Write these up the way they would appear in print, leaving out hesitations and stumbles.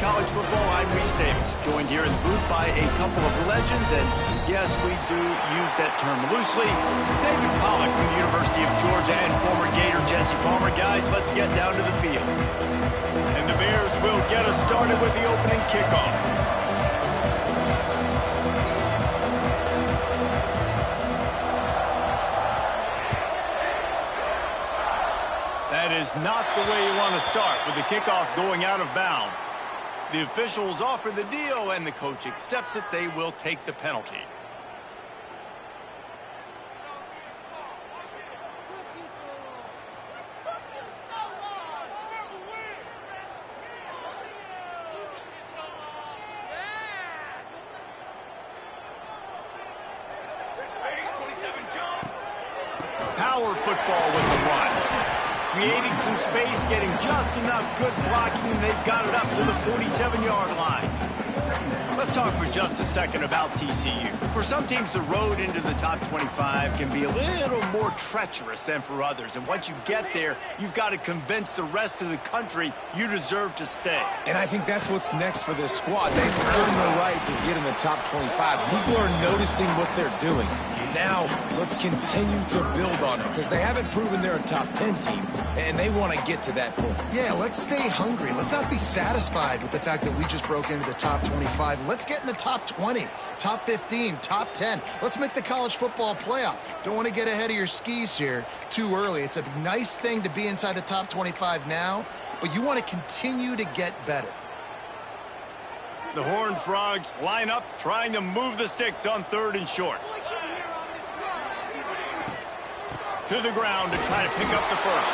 College Football. I'm Reese Davis, joined here in the booth by a couple of legends, and yes, we do use that term loosely. David Pollack from the University of Georgia and former Gator Jesse Palmer. Guys, let's get down to the field. And the Bears will get us started with the opening kickoff. That is not the way you want to start, with the kickoff going out of bounds. The officials offer the deal, and the coach accepts it. They will take the penalty. Power football with the run. Creating some space, getting just enough good blocking, and they've got it up to the 47-yard line. Let's talk for just a second about TCU. For some teams, the road into the top 25 can be a little more treacherous than for others. And once you get there, you've got to convince the rest of the country you deserve to stay. And I think that's what's next for this squad. They've earned the right to get in the top 25. People are noticing what they're doing. Now, let's continue to build on it, because they haven't proven they're a top 10 team, and they want to get to that point. Yeah, let's stay hungry. Let's not be satisfied with the fact that we just broke into the top 25. Let's get in the top 20, top 15, top 10. Let's make the college football playoff. Don't want to get ahead of your skis here too early. It's a nice thing to be inside the top 25 now, but you want to continue to get better. The Horned Frogs line up, trying to move the sticks on 3rd and short. To the ground to try to pick up the first.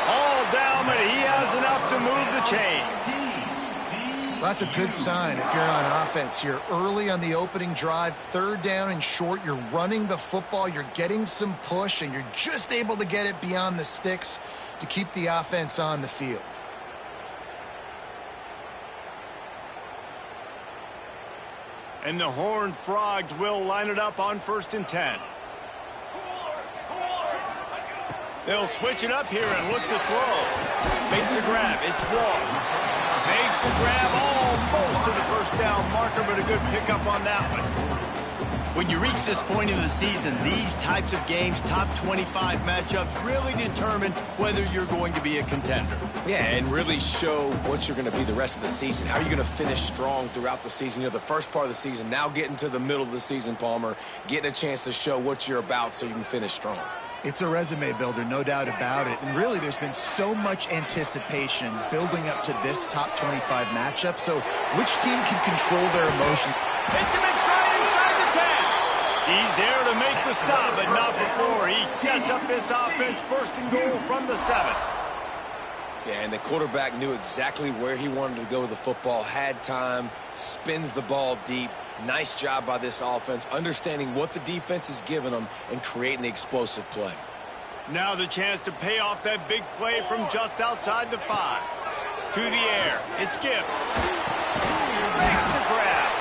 All down, but he has enough to move the chains. That's a good sign if you're on offense here. Early on the opening drive, 3rd down and short, you're running the football, you're getting some push, and you're just able to get it beyond the sticks to keep the offense on the field. And the Horned Frogs will line it up on 1st and 10. They'll switch it up here and look to throw. Makes the grab. It's Wall. Makes the grab almost to the first down marker, but a good pickup on that one. When you reach this point in the season, these types of games, top 25 matchups, really determine whether you're going to be a contender. Yeah, and really show what you're going to be the rest of the season. How are you going to finish strong throughout the season? You know, the first part of the season, now getting to the middle of the season, Palmer, getting a chance to show what you're about so you can finish strong. It's a resume builder, no doubt about it. And really, there's been so much anticipation building up to this top 25 matchup. So which team can control their emotion? Hits him in stride inside the 10. He's there to make the stop, but not before. He sets up this offense, 1st and goal from the 7. Yeah, and the quarterback knew exactly where he wanted to go with the football, had time, spins the ball deep. Nice job by this offense, understanding what the defense is giving them and creating the explosive play. Now the chance to pay off that big play from just outside the 5. To the air, it's Gibbs. Makes the grab.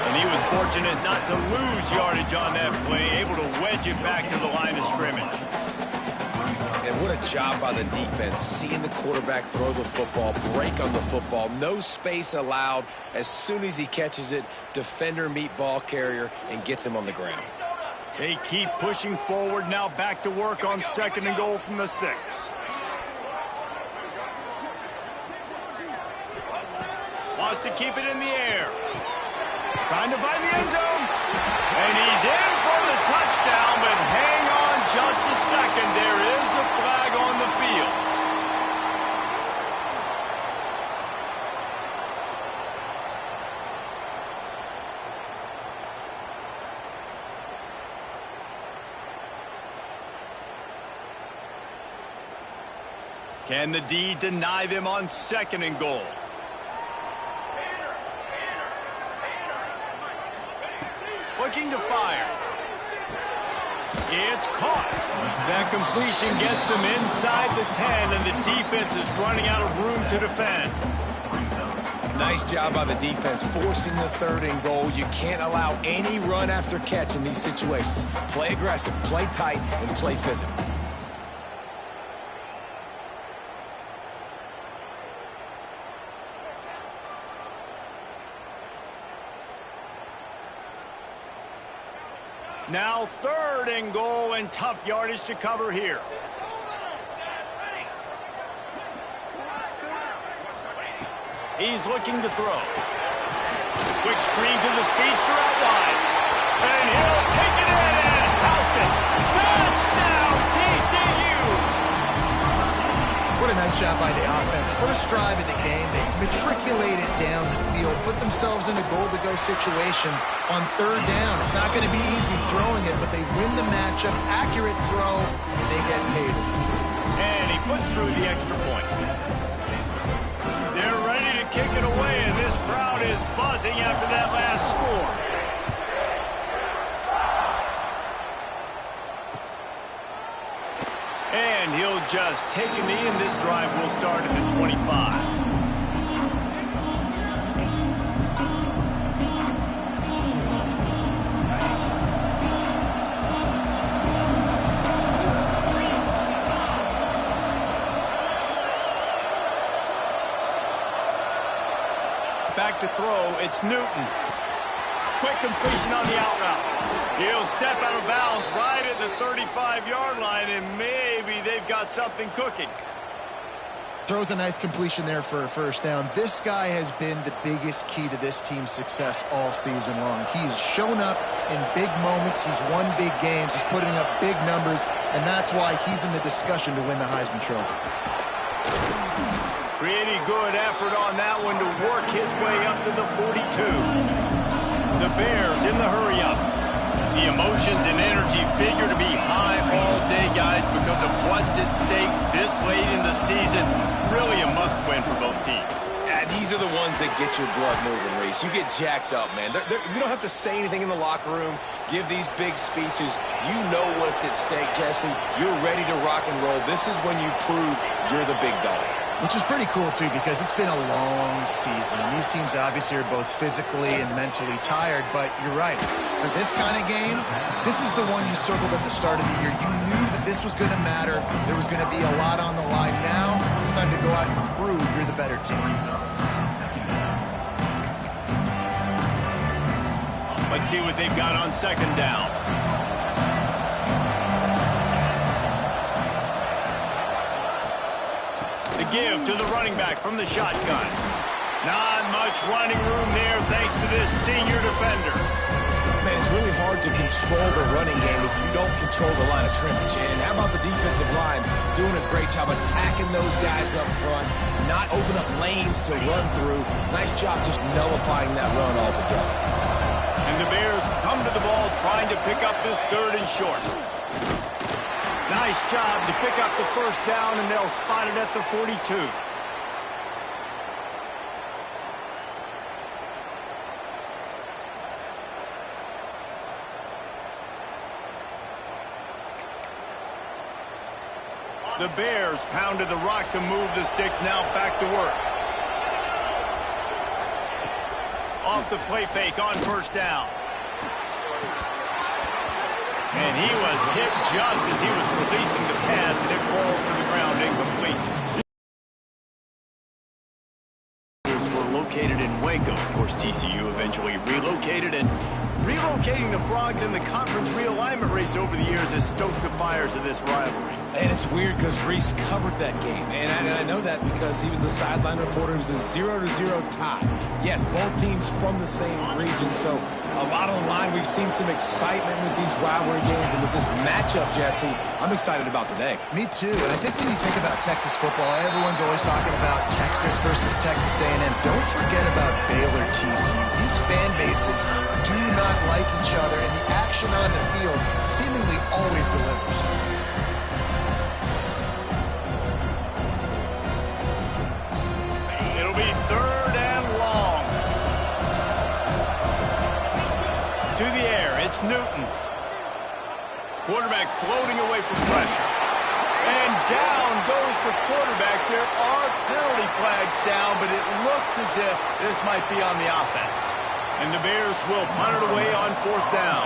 And he was fortunate not to lose yardage on that play, able to wedge it back to the line of scrimmage. And what a job by the defense, seeing the quarterback throw the football, break on the football, no space allowed. As soon as he catches it, defender meet ball carrier and gets him on the ground. They keep pushing forward, now back to work on 2nd and goal from the 6. Wants to keep it in the air. Trying to find the end zone. And he's in for the touchdown, but hang on just a second. There is a flag on the field. Can the D deny them on 2nd and goal? Looking to fire. It's caught. That completion gets them inside the 10, and the defense is running out of room to defend. Nice job by the defense, forcing the 3rd and goal. You can't allow any run after catch in these situations. Play aggressive, play tight, and play physical. Now 3rd and goal, and tough yardage to cover here. He's looking to throw. Quick screen to the speedster out wide. And he'll take it in and house it. Touchdown, TCU! What a nice job by the offense. First drive of the game, they matriculated down the field, put themselves in a goal-to-go situation on 3rd down. It's not going to be easy throwing it, but they win the matchup. Accurate throw, and they get paid. And he puts through the extra point. They're ready to kick it away, and this crowd is buzzing after that last score. And he'll just take a knee, and this drive will start at the 25. Back to throw, it's Newton. Quick completion on the out route. He'll step out of bounds right at the 35-yard line, and maybe they've got something cooking. Throws a nice completion there for a first down. This guy has been the biggest key to this team's success all season long. He's shown up in big moments. He's won big games. He's putting up big numbers, and that's why he's in the discussion to win the Heisman Trophy. Pretty good effort on that one to work his way up to the 42. The Bears in the hurry-up. The emotions and energy figure to be high all day, guys, because of what's at stake this late in the season. Really a must-win for both teams. Yeah, these are the ones that get your blood moving, Reese. You get jacked up, man. You don't have to say anything in the locker room, give these big speeches. You know what's at stake, Jesse. You're ready to rock and roll. This is when you prove you're the big dog. Which is pretty cool, too, because it's been a long season. And these teams obviously are both physically and mentally tired, but you're right. For this kind of game, this is the one you circled at the start of the year. You knew that this was going to matter. There was going to be a lot on the line. Now it's time to go out and prove you're the better team. Let's see what they've got on 2nd down. The give to the running back from the shotgun. Not much running room there thanks to this senior defender. Man, it's really hard to control the running game if you don't control the line of scrimmage. And how about the defensive line doing a great job attacking those guys up front, not open up lanes to run through. Nice job just nullifying that run altogether. And the Bears come to the ball trying to pick up this 3rd and short. Nice job to pick up the first down, and they'll spot it at the 42. The Bears pounded the rock to move the sticks, now back to work. Off the play fake on 1st down. And he was hit just as he was releasing the pass, and it falls to the ground incomplete. Were located in Waco. Of course, TCU eventually relocated, and relocating the Frogs in the conference realignment race over the years has stoked the fires of this rivalry. And it's weird because Reese covered that game. And I know that because he was the sideline reporter. It was a 0-0 tie. Yes, both teams from the same region. So a lot on the line. We've seen some excitement with these rivalry games. And with this matchup, Jesse, I'm excited about today. Me too. And I think when you think about Texas football, everyone's always talking about Texas versus Texas A&M. Don't forget about Baylor TCU. These fan bases do not like each other. And the action on the field seemingly always delivers. It's Newton. Quarterback floating away from pressure. And down goes the quarterback. There are penalty flags down, but it looks as if this might be on the offense. And the Bears will punt it away on 4th down.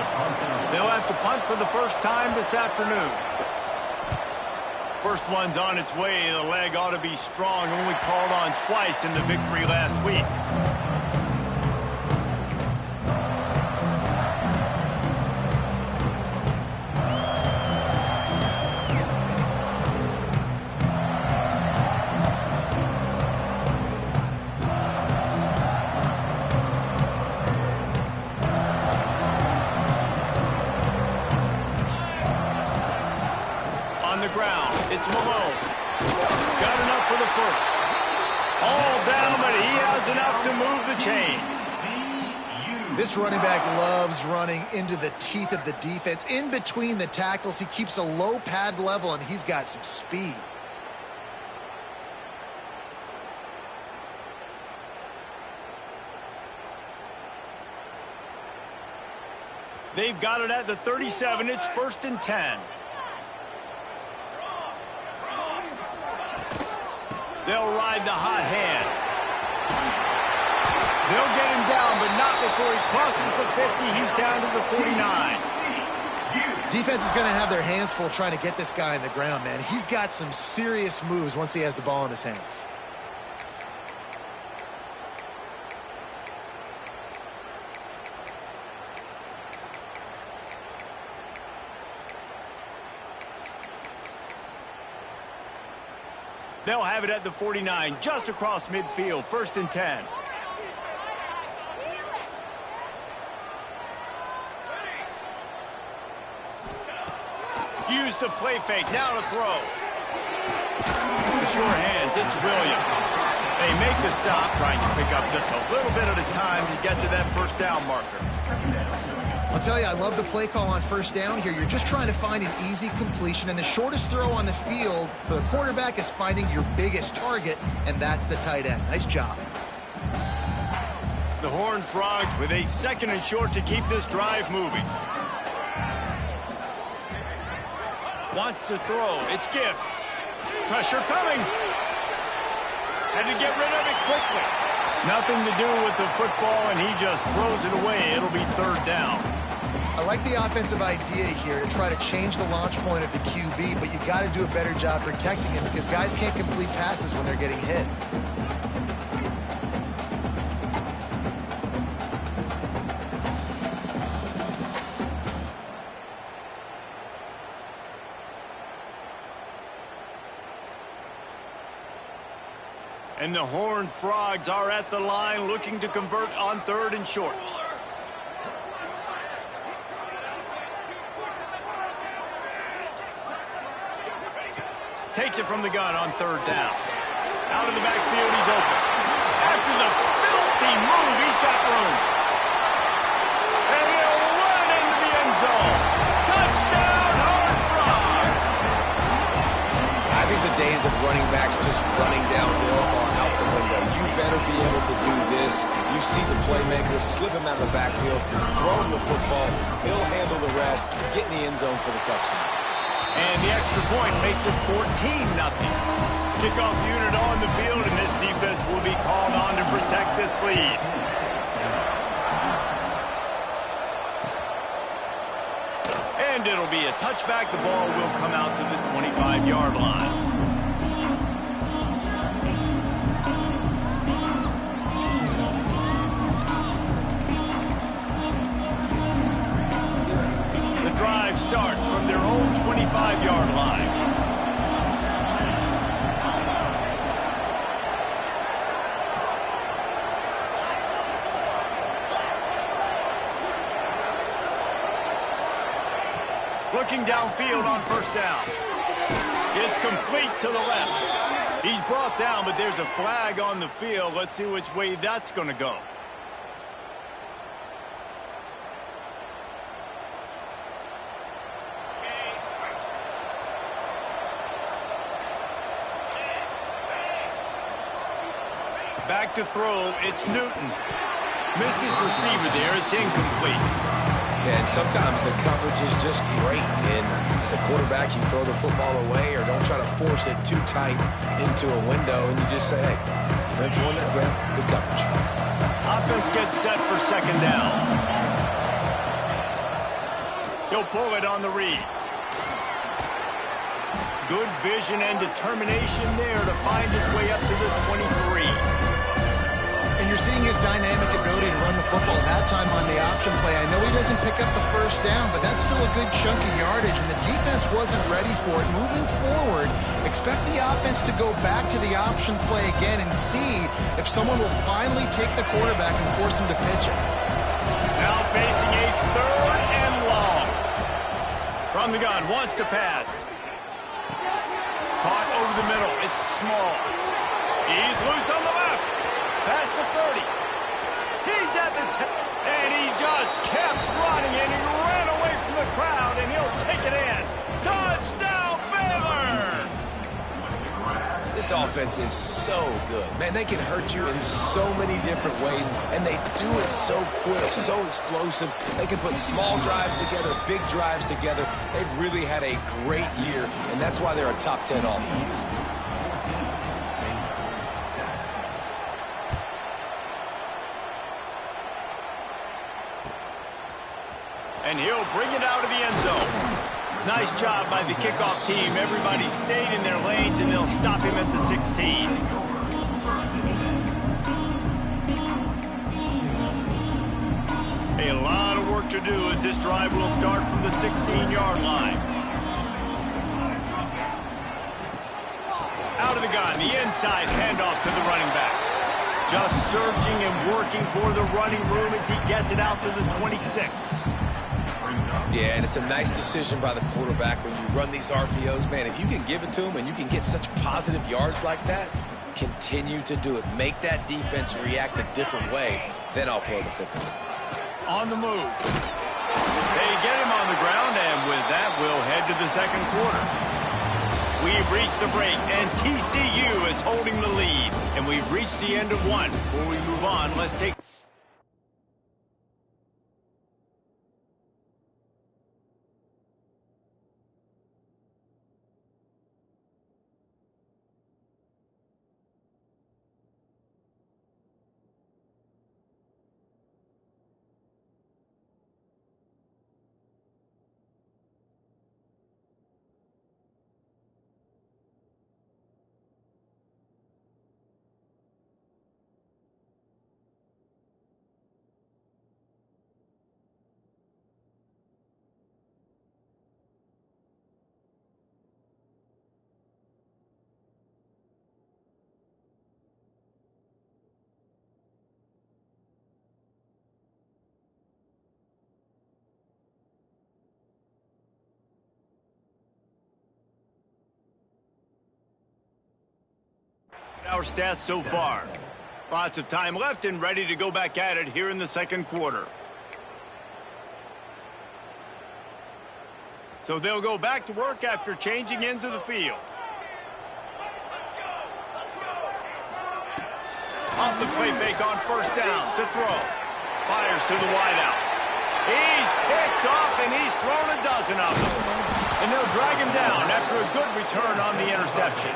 They'll have to punt for the first time this afternoon. First one's on its way. The leg ought to be strong. Only called on twice in the victory last week. All down, but he has enough to move the chains. This running back loves running into the teeth of the defense. In between the tackles, he keeps a low pad level, and he's got some speed. They've got it at the 37. It's 1st and 10. They'll ride the hot hand. They'll get him down, but not before he crosses the 50. He's down to the 49. Defense is going to have their hands full trying to get this guy on the ground, man. He's got some serious moves once he has the ball in his hands. They'll have it at the 49, just across midfield, 1st and 10. Use the play fake, now to throw. The sure hands, it's Williams. They make the stop, trying to pick up just a little bit at a time to get to that 1st down marker. I'll tell you, I love the play call on 1st down here. You're just trying to find an easy completion, and the shortest throw on the field for the quarterback is finding your biggest target, and that's the tight end. Nice job. The Horned Frogs with a 2nd and short to keep this drive moving. Wants to throw. It's Gibbs. Pressure coming. Had to get rid of it quickly. Nothing to do with the football, and he just throws it away. It'll be 3rd down. I like the offensive idea here to try to change the launch point of the QB, but you got to do a better job protecting him because guys can't complete passes when they're getting hit. And the Horned Frogs are at the line looking to convert on 3rd and short. Takes it from the gun on 3rd down. Out of the backfield, he's open. After the filthy move, he's got room. And he'll run into the end zone. Touchdown, Horned Frogs! I think the days of running backs just running downhill are out the window. You better be able to do this. You see the playmaker, slip him out of the backfield, throw him the football. He'll handle the rest, get in the end zone for the touchdown. And the extra point makes it 14-0. Kickoff unit on the field, and this defense will be called on to protect this lead. And it'll be a touchback. The ball will come out to the 25-yard line. Drive starts from their own 25-yard line. Looking downfield on 1st down. It's complete to the left. He's brought down, but there's a flag on the field. Let's see which way that's going to go. Back to throw, it's Newton. Missed his receiver there, it's incomplete. Yeah, and sometimes the coverage is just great. And as a quarterback, you throw the football away or don't try to force it too tight into a window, and you just say, hey, defense won that ground, good coverage. Offense gets set for 2nd down. He'll pull it on the read. Good vision and determination there to find his way up to the 23. And you're seeing his dynamic ability to run the football that time on the option play. I know he doesn't pick up the 1st down, but that's still a good chunk of yardage, and the defense wasn't ready for it. Moving forward, expect the offense to go back to the option play again and see if someone will finally take the quarterback and force him to pitch it. Now facing a 3rd and long. From the gun, wants to pass. Caught over the middle. It's Small. He's loose on the left. offense is so good. Man, they can hurt you in so many different ways, and they do it so quick, so explosive. They can put small drives together, big drives together. They've really had a great year, and that's why they're a top 10 offense. And he'll bring it out of the end zone. Nice job by the kickoff team. Everybody stayed in their lanes, and they'll stop him at the 16. A lot of work to do as this drive will start from the 16-yard line. Out of the gun, the inside handoff to the running back. Just searching and working for the running room as he gets it out to the 26. Yeah, and it's a nice decision by the quarterback when you run these RPOs. Man, if you can give it to him and you can get such positive yards like that, continue to do it. Make that defense react a different way, then I'll throw the football. On the move. They get him on the ground, and with that, we'll head to the second quarter. We've reached the break, and TCU is holding the lead. And we've reached the end of one. Before we move on, let's take... Our stats so far. Lots of time left and ready to go back at it here in the second quarter. So they'll go back to work after changing into the field. Off the play fake on first down to throw. Fires to the wideout. He's picked off and he's thrown a dozen of them. And they'll drag him down after a good return on the interception.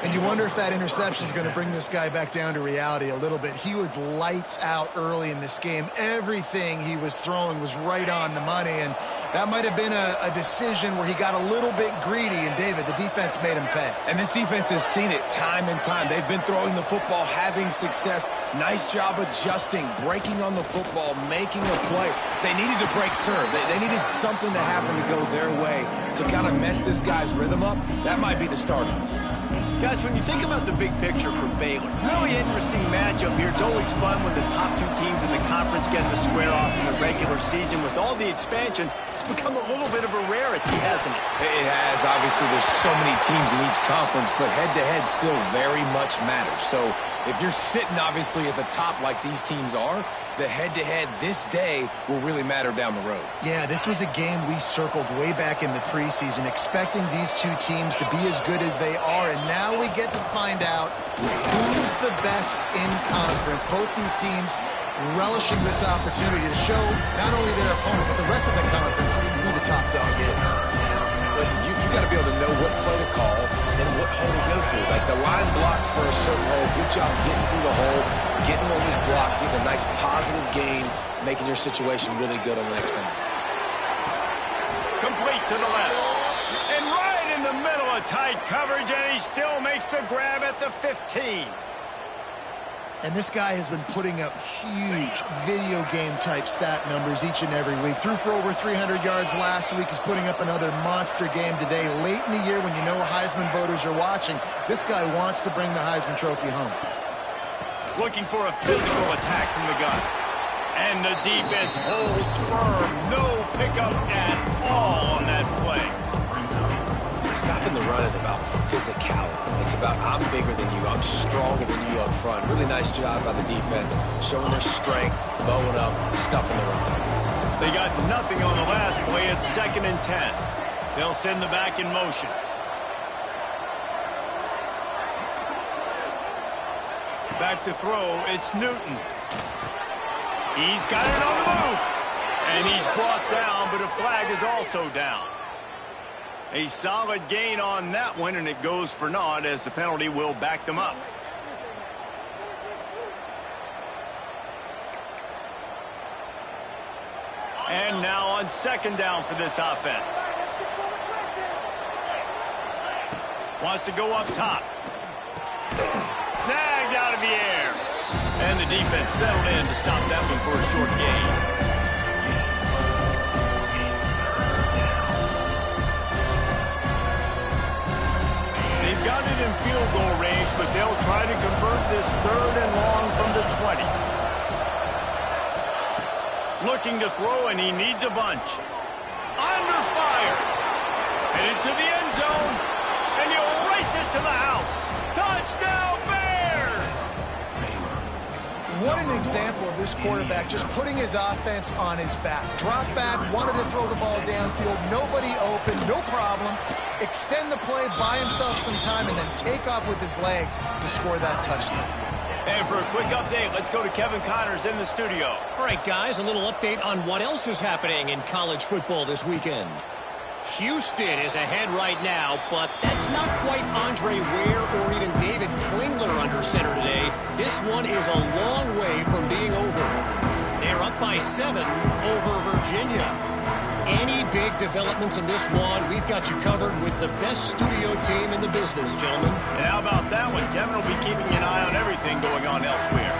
And you wonder if that interception is going to bring this guy back down to reality a little bit. He was lights out early in this game. Everything he was throwing was right on the money, and that might have been a decision where he got a little bit greedy, and David, the defense made him pay. And this defense has seen it time and time. They've been throwing the football, having success. Nice job adjusting, breaking on the football, making a play. They needed to break serve. They needed something to happen to go their way to kind of mess this guy's rhythm up. That might be the start of it. Guys, when you think about the big picture for Baylor, really interesting matchup here. It's always fun when the top two teams in the conference get to square off in the regular season. With all the expansion, it's become a little bit of a rarity, hasn't it? It has. Obviously, there's so many teams in each conference, but head-to-head still very much matters. So if you're sitting, obviously, at the top like these teams are, the head-to-head this day will really matter down the road. Yeah, this was a game we circled way back in the preseason, expecting these two teams to be as good as they are, and now we get to find out who's the best in conference. Both these teams relishing this opportunity to show not only their opponent, but the rest of the conference who the top dog is. Listen, you got to be able to know what play to call and what hole to go through. Like the line blocks for a certain hole. Good job getting through the hole, getting what was blocked, getting a nice positive gain, making your situation really good on the next time. Complete to the left. And right in the middle of tight coverage, and he still makes the grab at the 15. And this guy has been putting up huge video game type stat numbers each and every week. Threw for over 300 yards last week. He's putting up another monster game today. Late in the year when you know Heisman voters are watching, this guy wants to bring the Heisman Trophy home. Looking for a physical attack from the gun. And the defense holds firm. No pickup at all on that play. Stopping the run is about physicality. It's about I'm bigger than you, I'm stronger than you up front. Really nice job by the defense, showing their strength, bowing up, stuffing the run. They got nothing on the last play. It's 2nd and 10. They'll send the back in motion. Back to throw, it's Newton. He's got it on the move. And he's brought down, but a flag is also down. A solid gain on that one, and it goes for naught as the penalty will back them up. And now on second down for this offense. Wants to go up top. Snagged out of the air. And the defense settled in to stop that one for a short gain. They've got it in field goal range, but they'll try to convert this 3rd and long from the 20. Looking to throw, and he needs a bunch. Under fire. Headed to the end zone. And he'll race it to the house. Touchdown, Bears! What an example of this quarterback just putting his offense on his back. Drop back, wanted to throw the ball downfield. Nobody open, no problem. Extend the play, buy himself some time, and then take off with his legs to score that touchdown. And for a quick update, let's go to Kevin Connors in the studio. All right, guys, a little update on what else is happening in college football this weekend. Houston is ahead right now, but that's not quite Andre Ware or even David Klingler under center today. This one is a long way from being over. They're up by 7 over Virginia. Any big developments in this one, we've got you covered with the best studio team in the business, gentlemen. And how about that one? Kevin will be keeping an eye on everything going on elsewhere.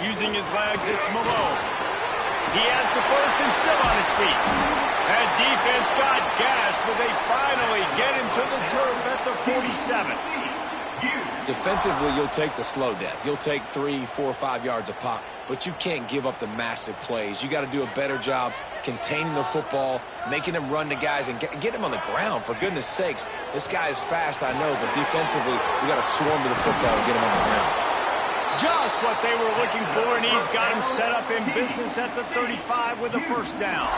Using his legs, it's Malone. He has the first and still on his feet. And defense got gas, but they finally get him to the turf at the 47. Defensively, you'll take the slow death. You'll take 3, 4, 5 yards a pop, but you can't give up the massive plays. You got to do a better job containing the football, making him run the guys, and get him on the ground. For goodness sakes, this guy is fast, I know, but defensively, we got to swarm to the football and get him on the ground. Just what they were looking for, and he's got him set up in business at the 35 with a first down.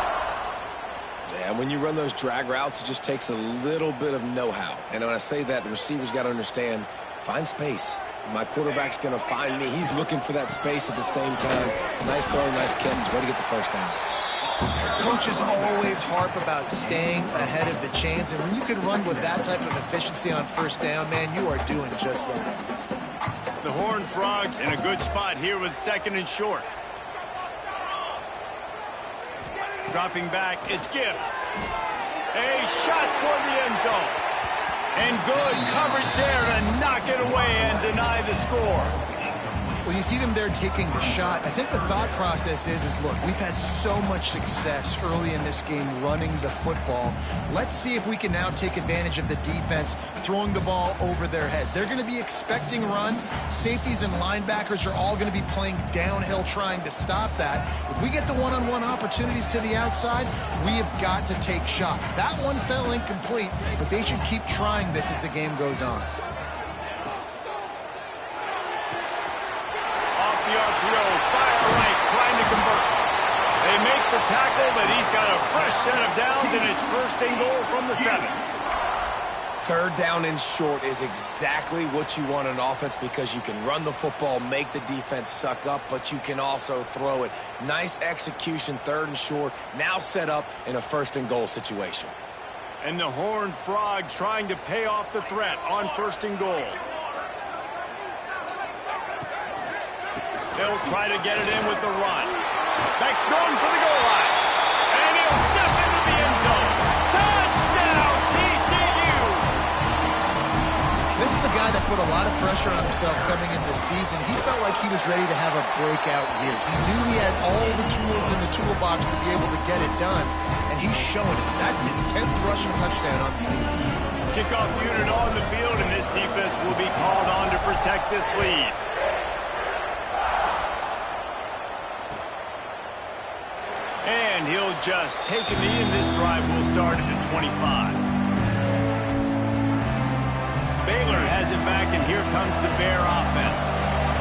Yeah, when you run those drag routes, it just takes a little bit of know-how. And when I say that, the receivers got to understand, find space. My quarterback's going to find me. He's looking for that space at the same time. Nice throw, nice catch. Way to get the first down. Coaches always harp about staying ahead of the chains, and when you can run with that type of efficiency on first down, man, you are doing just that. The Horned Frogs in a good spot here with second and short. Dropping back, it's Gibbs. A shot toward the end zone. And good coverage there to knock it away and deny the score. Well, you see them there taking the shot. I think the thought process is look, we've had so much success early in this game running the football. Let's see if we can now take advantage of the defense throwing the ball over their head. They're going to be expecting run. Safeties and linebackers are all going to be playing downhill trying to stop that. If we get the one-on-one opportunities to the outside, we have got to take shots. That one fell incomplete, but they should keep trying this as the game goes on. They make the tackle, but he's got a fresh set of downs, and it's first and goal from the 7. 3rd down and short is exactly what you want on offense because you can run the football, make the defense suck up, but you can also throw it. Nice execution, 3rd and short, now set up in a first and goal situation. And the Horned Frogs trying to pay off the threat on first and goal. They'll try to get it in with the run. Beck's going for the goal line. And he'll step into the end zone. Touchdown, TCU! This is a guy that put a lot of pressure on himself coming into the season. He felt like he was ready to have a breakout year. He knew he had all the tools in the toolbox to be able to get it done, and he's showing it. That's his 10th rushing touchdown on the season. Kickoff unit on the field, and this defense will be called on to protect this lead. And he'll just take a knee, and this drive will start at the 25. Baylor has it back, and here comes the Bear offense.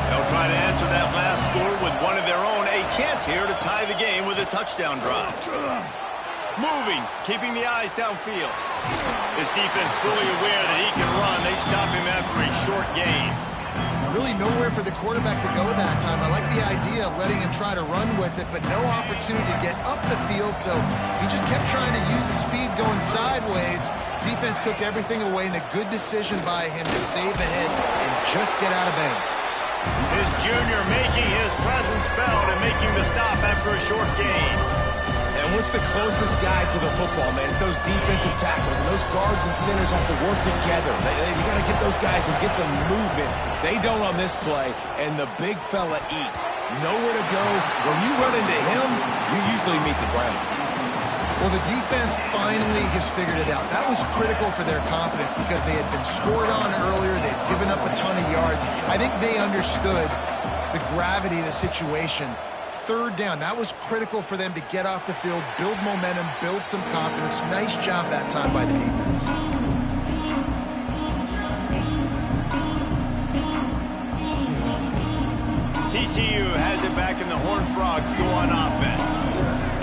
They'll try to answer that last score with one of their own. A chance here to tie the game with a touchdown drive. Moving, keeping the eyes downfield. This defense fully aware that he can run. They stop him after a short gain. Really nowhere for the quarterback to go that time. I like the idea of letting him try to run with it, but no opportunity to get up the field, so he just kept trying to use the speed going sideways. Defense took everything away, and a good decision by him to save ahead and just get out of bounds. His junior making his presence felt and making the stop after a short gain. And what's the closest guy to the football, man? It's those defensive tackles, and those guards and centers have to work together. They got to get those guys and get some movement. They don't on this play, and the big fella eats. Nowhere to go. When you run into him, you usually meet the ground. Well, the defense finally has figured it out. That was critical for their confidence because they had been scored on earlier. They'd given up a ton of yards. I think they understood the gravity of the situation. Third down, that was critical for them to get off the field, build momentum, build some confidence. Nice job that time by the defense. TCU has it back, and the Horned Frogs go on offense.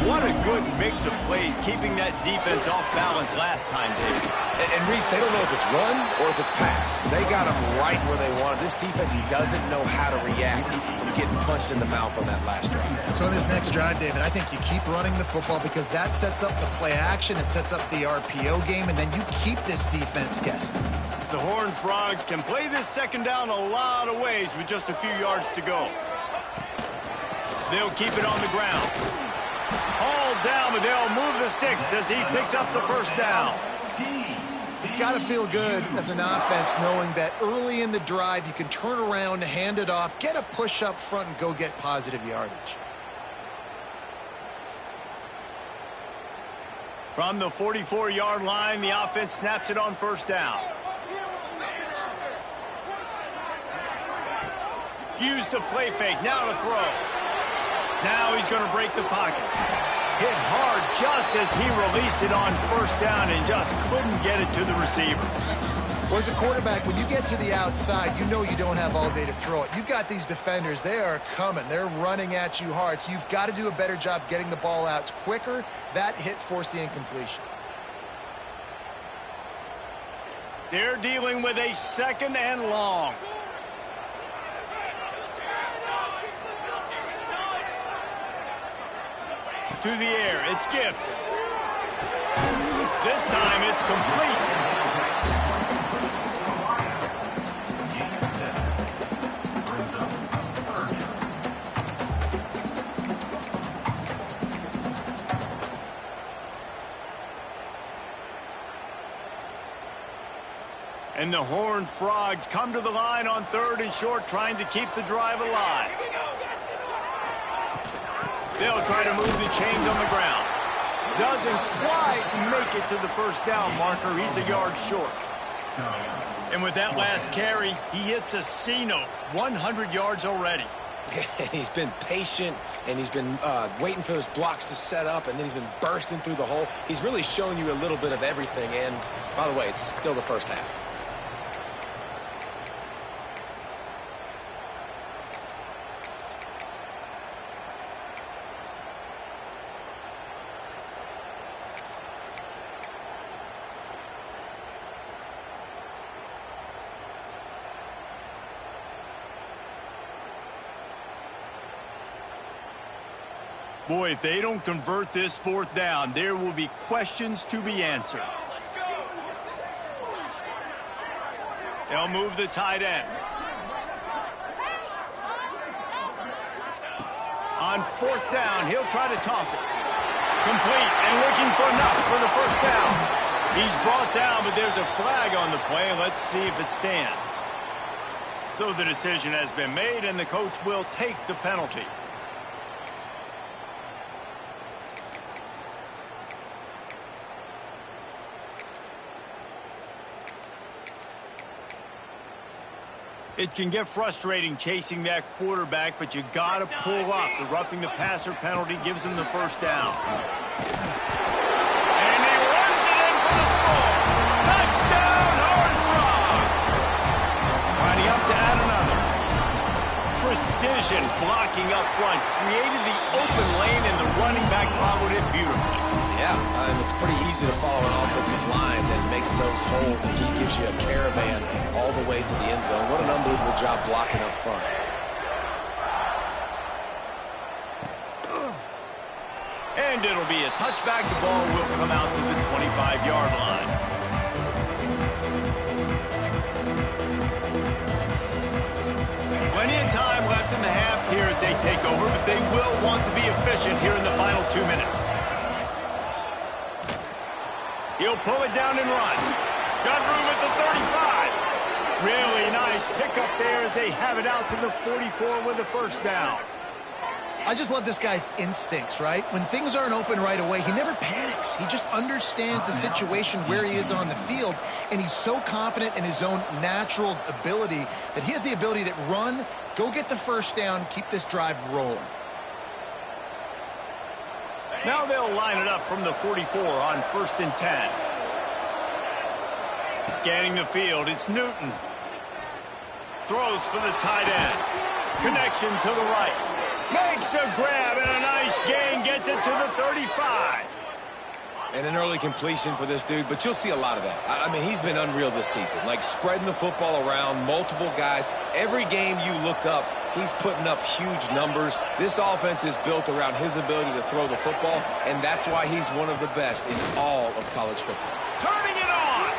What a good mix of plays, keeping that defense off balance last time, David. And Reese, they don't know if it's run or if it's pass. They got them right where they want. This defense doesn't know how to react from getting punched in the mouth on that last drive. So in this next drive, David, I think you keep running the football because that sets up the play action, it sets up the RPO game, and then you keep this defense guessing. The Horned Frogs can play this second down a lot of ways with just a few yards to go. They'll keep it on the ground. All down, but they'll move the sticks as he picks up the first down. It's got to feel good as an offense knowing that early in the drive you can turn around, hand it off, get a push up front, and go get positive yardage. From the 44-yard line, the offense snaps it on first down. Use the play fake, now to throw. Now he's going to break the pocket. Hit hard just as he released it on first down and just couldn't get it to the receiver. Well, as a quarterback, when you get to the outside, you know you don't have all day to throw it. You got these defenders, they are coming. They're running at you hard, so you've got to do a better job getting the ball out quicker. That hit forced the incompletion. They're dealing with a second and long. To the air, it's Gibbs. This time it's complete. And the Horned Frogs come to the line on third and short, trying to keep the drive alive. They'll try to move the chains on the ground. Doesn't quite make it to the first down marker. He's a yard short. And with that last carry, he hits a C-note. 100 yards already. He's been patient, and he's been waiting for his blocks to set up, and then he's been bursting through the hole. He's really showing you a little bit of everything, and by the way, it's still the first half. Boy, if they don't convert this fourth down, there will be questions to be answered. They'll move the tight end. On fourth down, he'll try to toss it. Complete and looking for enough for the first down. He's brought down, but there's a flag on the play. Let's see if it stands. So the decision has been made, and the coach will take the penalty. It can get frustrating chasing that quarterback, but you got to pull up. The roughing the passer penalty gives him the first down. And he runs it in for the score. Touchdown, Horned Frogs! Winding up to add another. precision blocking up front, created the open lane, and the running back followed it beautifully. Yeah, and it's pretty easy to follow an offensive line that makes those holes and just gives you a caravan all the way to the end zone. What an unbelievable job blocking up front. And it'll be a touchback. The ball will come out to the 25-yard line. Plenty of time left in the half here as they take over, but they will want to be efficient here in the final 2 minutes. He'll pull it down and run. Got room at the 35. Really nice pickup there as they have it out to the 44 with a first down. I just love this guy's instincts, right? When things aren't open right away, he never panics. He just understands the situation where he is on the field, and he's so confident in his own natural ability that he has the ability to run, go get the first down, keep this drive rolling. Now they'll line it up from the 44 on 1st and 10. Scanning the field, it's Newton. Throws for the tight end. Connection to the right. Makes a grab and a nice gain, gets it to the 35. And an early completion for this dude, but you'll see a lot of that. I mean, he's been unreal this season, like spreading the football around, multiple guys. Every game you look up, he's putting up huge numbers. This offense is built around his ability to throw the football, and that's why he's one of the best in all of college football. Turning it on.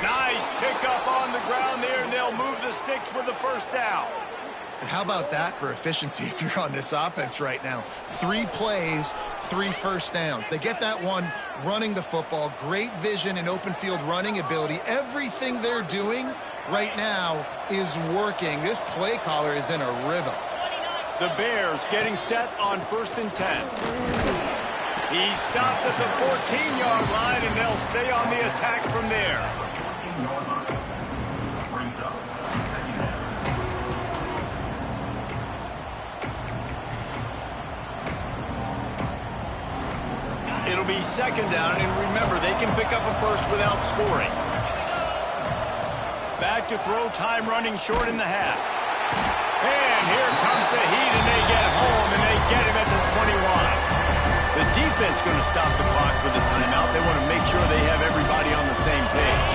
Nice pickup on the ground there, and they'll move the sticks with the first down. And how about that for efficiency if you're on this offense right now? 3 plays, 3 first downs. They get that one running the football. Great vision and open field running ability. Everything they're doing right now is working. This play caller is in a rhythm. The Bears getting set on 1st and 10. He stopped at the 14-yard line, and they'll stay on the attack from there. It'll be 2nd down, and remember, they can pick up a first without scoring. Back to throw, time running short in the half. And here comes the heat, and they get home, and they get him at the 21. The defense going to stop the clock with a timeout. They want to make sure they have everybody on the same page.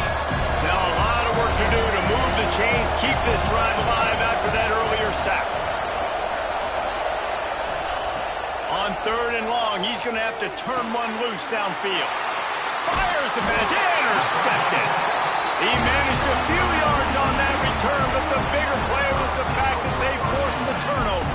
Now a lot of work to do to move the chains, keep this drive alive after that earlier sack. On 3rd and long, he's going to have to turn one loose downfield. Fires the pass, intercepted. He managed a few yards on that return, but the bigger play was the fact that they forced the turnover.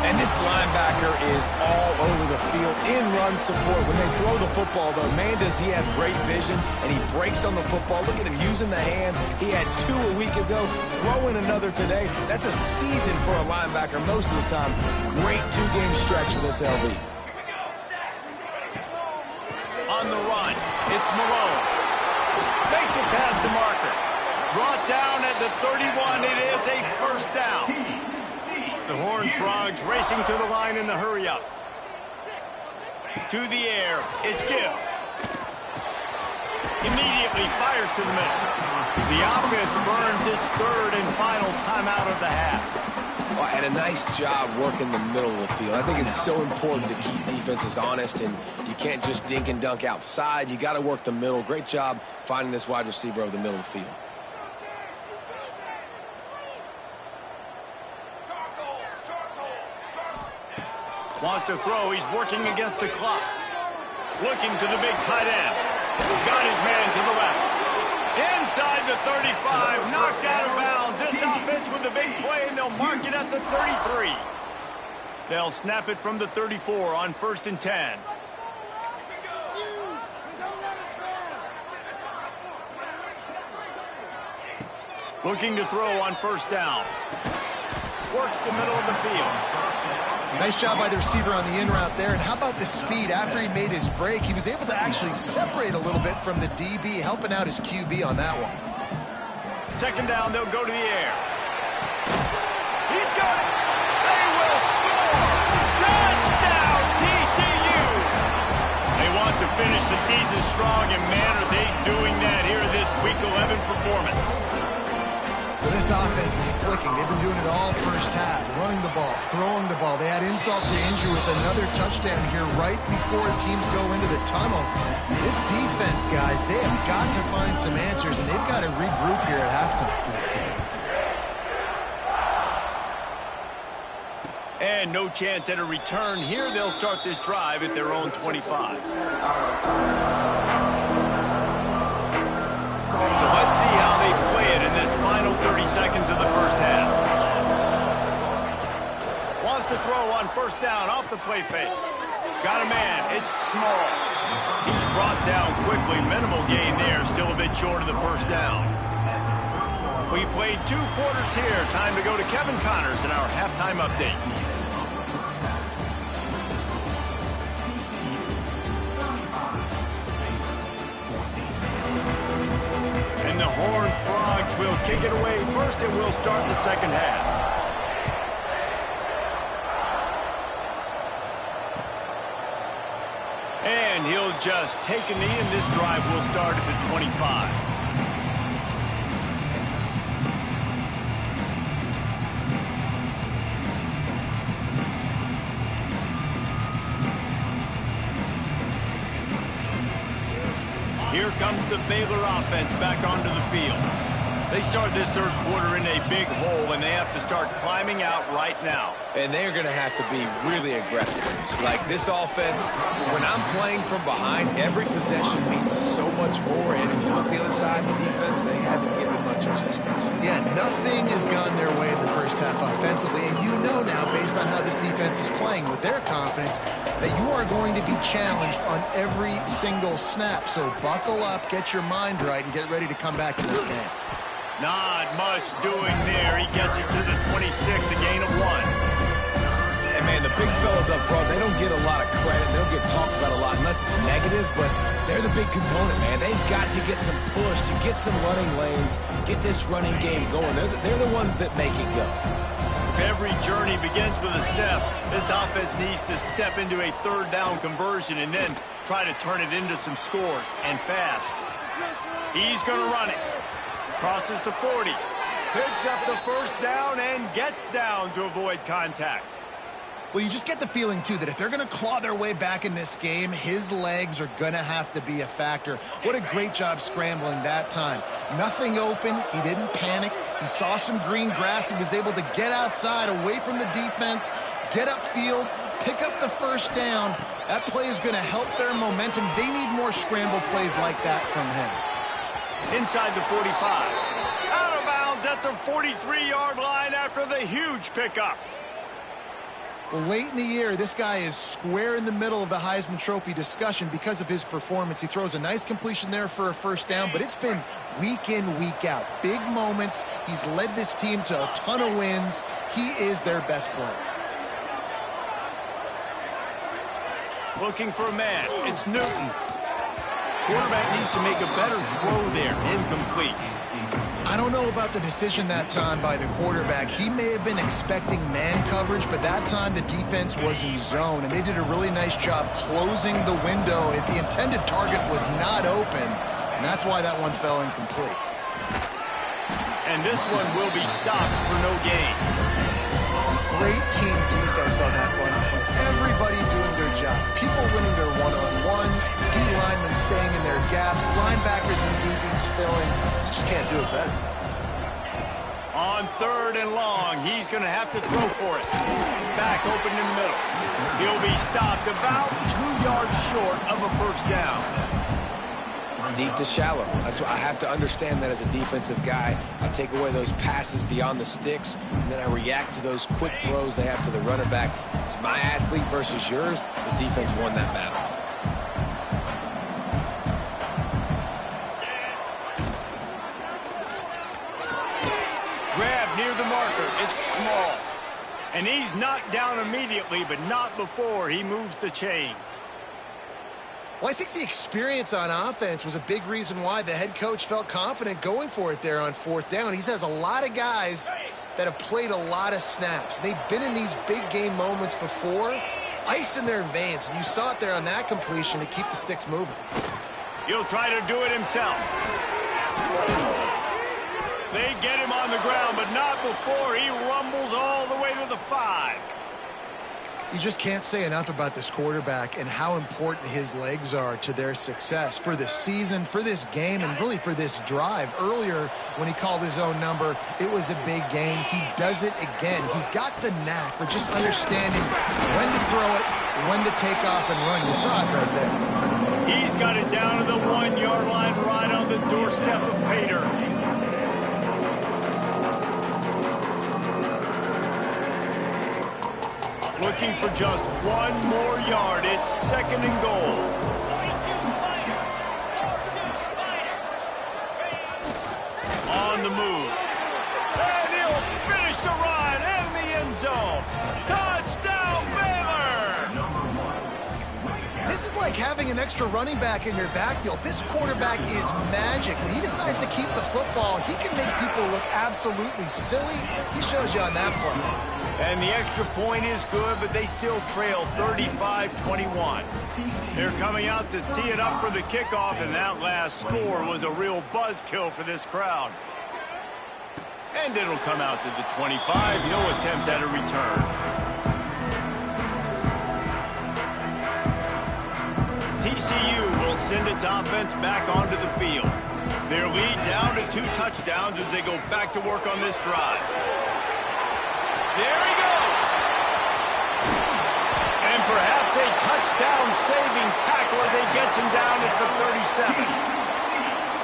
And this linebacker is all over the field in run support. When they throw the football, though, man, does he have great vision, and he breaks on the football. Look at him using the hands. He had 2 a week ago, throwing another today. That's a season for a linebacker most of the time. Great 2-game stretch for this LB. On the run, it's Malone. Makes it past the marker. Brought down at the 31. It is a first down. The Horned Frogs racing to the line in the hurry-up. To the air, it's Gibbs. Immediately fires to the middle. The offense burns its 3rd and final timeout of the half. Well, and a nice job working the middle of the field. I think it's so important to keep defenses honest, and you can't just dink and dunk outside. You got to work the middle. Great job finding this wide receiver over the middle of the field. Wants to throw. He's working against the clock. Looking to the big tight end. Got his man to the left. Inside the 35. Knocked out of bounds. This offense with a big play, and they'll mark it at the 33. They'll snap it from the 34 on 1st and 10. Looking to throw on 1st down. Works the middle of the field. Nice job by the receiver on the in route there. And how about the speed? After he made his break, he was able to actually separate a little bit from the DB, helping out his QB on that one. 2nd down, they'll go to the air. He's got it. They will score. Touchdown, TCU. They want to finish the season strong, and man, are they doing that here in this Week 11 performance. This offense is clicking. They've been doing it all first half, running the ball, throwing the ball. They had insult to injury with another touchdown here right before teams go into the tunnel. This defense, guys, they have got to find some answers, and they've got to regroup here at halftime. And no chance at a return here. They'll start this drive at their own 25. So let's see how they play it in this final 30 seconds of the first half. Wants to throw on first down off the play fake. Got a man. It's small. He's brought down quickly. Minimal gain there. Still a bit short of the first down. We've played 2 quarters here. Time to go to Kevin Connors in our halftime update. And the Horned Frogs will kick it away first, and we'll start the second half. And he'll just take a knee, and this drive will start at the 25. Here comes the Baylor offense back onto the field. They start this third quarter in a big hole, and they have to start climbing out right now. And they're going to have to be really aggressive. It's like this offense, when I'm playing from behind, every possession means so much more. And if you look the other side of the defense, they haven't given much resistance. Yeah, nothing has gone their way in the first half offensively. And you know now, based on how this defense is playing with their confidence, that you are going to be challenged on every single snap. So buckle up, get your mind right, and get ready to come back in this game. Not much doing there. He gets it to the 26, a gain of 1. And, man, the big fellas up front, they don't get a lot of credit. They don't get talked about a lot unless it's negative, but they're the big component, man. They've got to get some push, to get some running lanes, get this running game going. They're the ones that make it go. If every journey begins with a step, this offense needs to step into a third down conversion and then try to turn it into some scores, and fast. He's going to run it. Crosses to 40. Picks up the first down and gets down to avoid contact. Well, you just get the feeling, too, that if they're going to claw their way back in this game, his legs are going to have to be a factor. What a great job scrambling that time. Nothing open. He didn't panic. He saw some green grass. He was able to get outside, away from the defense, get upfield, pick up the first down. That play is going to help their momentum. They need more scramble plays like that from him. Inside the 45. Out of bounds at the 43-yard line after the huge pickup. Well, late in the year, this guy is square in the middle of the Heisman Trophy discussion because of his performance. He throws a nice completion there for a first down, but it's been week in, week out. Big moments. He's led this team to a ton of wins. He is their best player. Looking for a man. It's Newton. Quarterback needs to make a better throw there. Incomplete. I don't know about the decision that time by the quarterback. He may have been expecting man coverage, but that time the defense was in zone, and they did a really nice job closing the window. If the intended target was not open, and that's why that one fell incomplete. And this one will be stopped for no gain. Great team defense on that one. Everybody doing their job. People winning their one-on-ones, D-linemen staying in their gaps, linebackers and DBs filling. You just can't do it better. On third and long, he's going to have to throw for it. Back open in the middle. He'll be stopped about 2 yards short of a first down. Deep to shallow. That's what I have to understand that as a defensive guy. I take away those passes beyond the sticks, and then I react to those quick throws they have to the running back. It's my athlete versus yours. The defense won that battle. Grab near the marker. It's small. And he's knocked down immediately, but not before he moves the chains. Well, I think the experience on offense was a big reason why the head coach felt confident going for it there on fourth down. He has a lot of guys that have played a lot of snaps. They've been in these big game moments before. Ice in their veins. And you saw it there on that completion to keep the sticks moving. He'll try to do it himself. They get him on the the ground, but not before he rumbles all the way to the 5. You just can't say enough about this quarterback and how important his legs are to their success for this season, for this game, and really for this drive. Earlier, when he called his own number, it was a big gain. He does it again. He's got the knack for just understanding when to throw it, when to take off and run. You saw it right there. He's got it down to the 1-yard line right on the doorstep of Pater. Looking for just one more yard. It's 2nd and goal. On the move. And he'll finish the run in the end zone. Touchdown, Baylor! This is like having an extra running back in your backfield. This quarterback is magic. When he decides to keep the football, he can make people look absolutely silly. He shows you on that play. And the extra point is good, but they still trail 35-21. They're coming out to tee it up for the kickoff, and that last score was a real buzzkill for this crowd. And it'll come out to the 25. No attempt at a return. TCU will send its offense back onto the field. Their lead down to 2 touchdowns as they go back to work on this drive. There he goes. And perhaps a touchdown-saving tackle as he gets him down at the 37.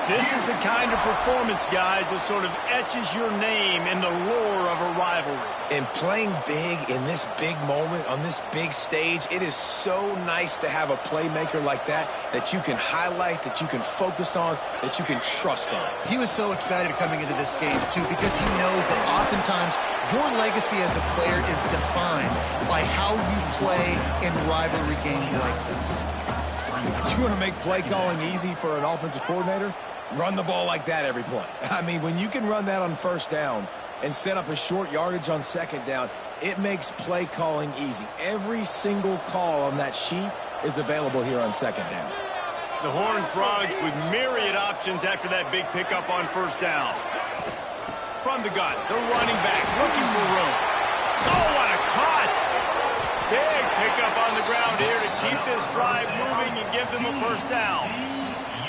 This is the kind of performance, guys, that sort of etches your name in the lore of a rivalry. And playing big in this big moment, on this big stage, it is so nice to have a playmaker like that that you can highlight, that you can focus on, that you can trust in. He was so excited coming into this game, too, because he knows that oftentimes your legacy as a player is defined by how you play in rivalry games like this. You want to make play calling easy for an offensive coordinator? Run the ball like that every play. I mean, when you can run that on 1st down and set up a short yardage on 2nd down, it makes play calling easy. Every single call on that sheet is available here on 2nd down. The Horned Frogs with myriad options after that big pickup on 1st down. From the gun, the running back looking for room. Oh, what a cut! Big pickup on the ground here to keep this drive moving and give them a 1st down.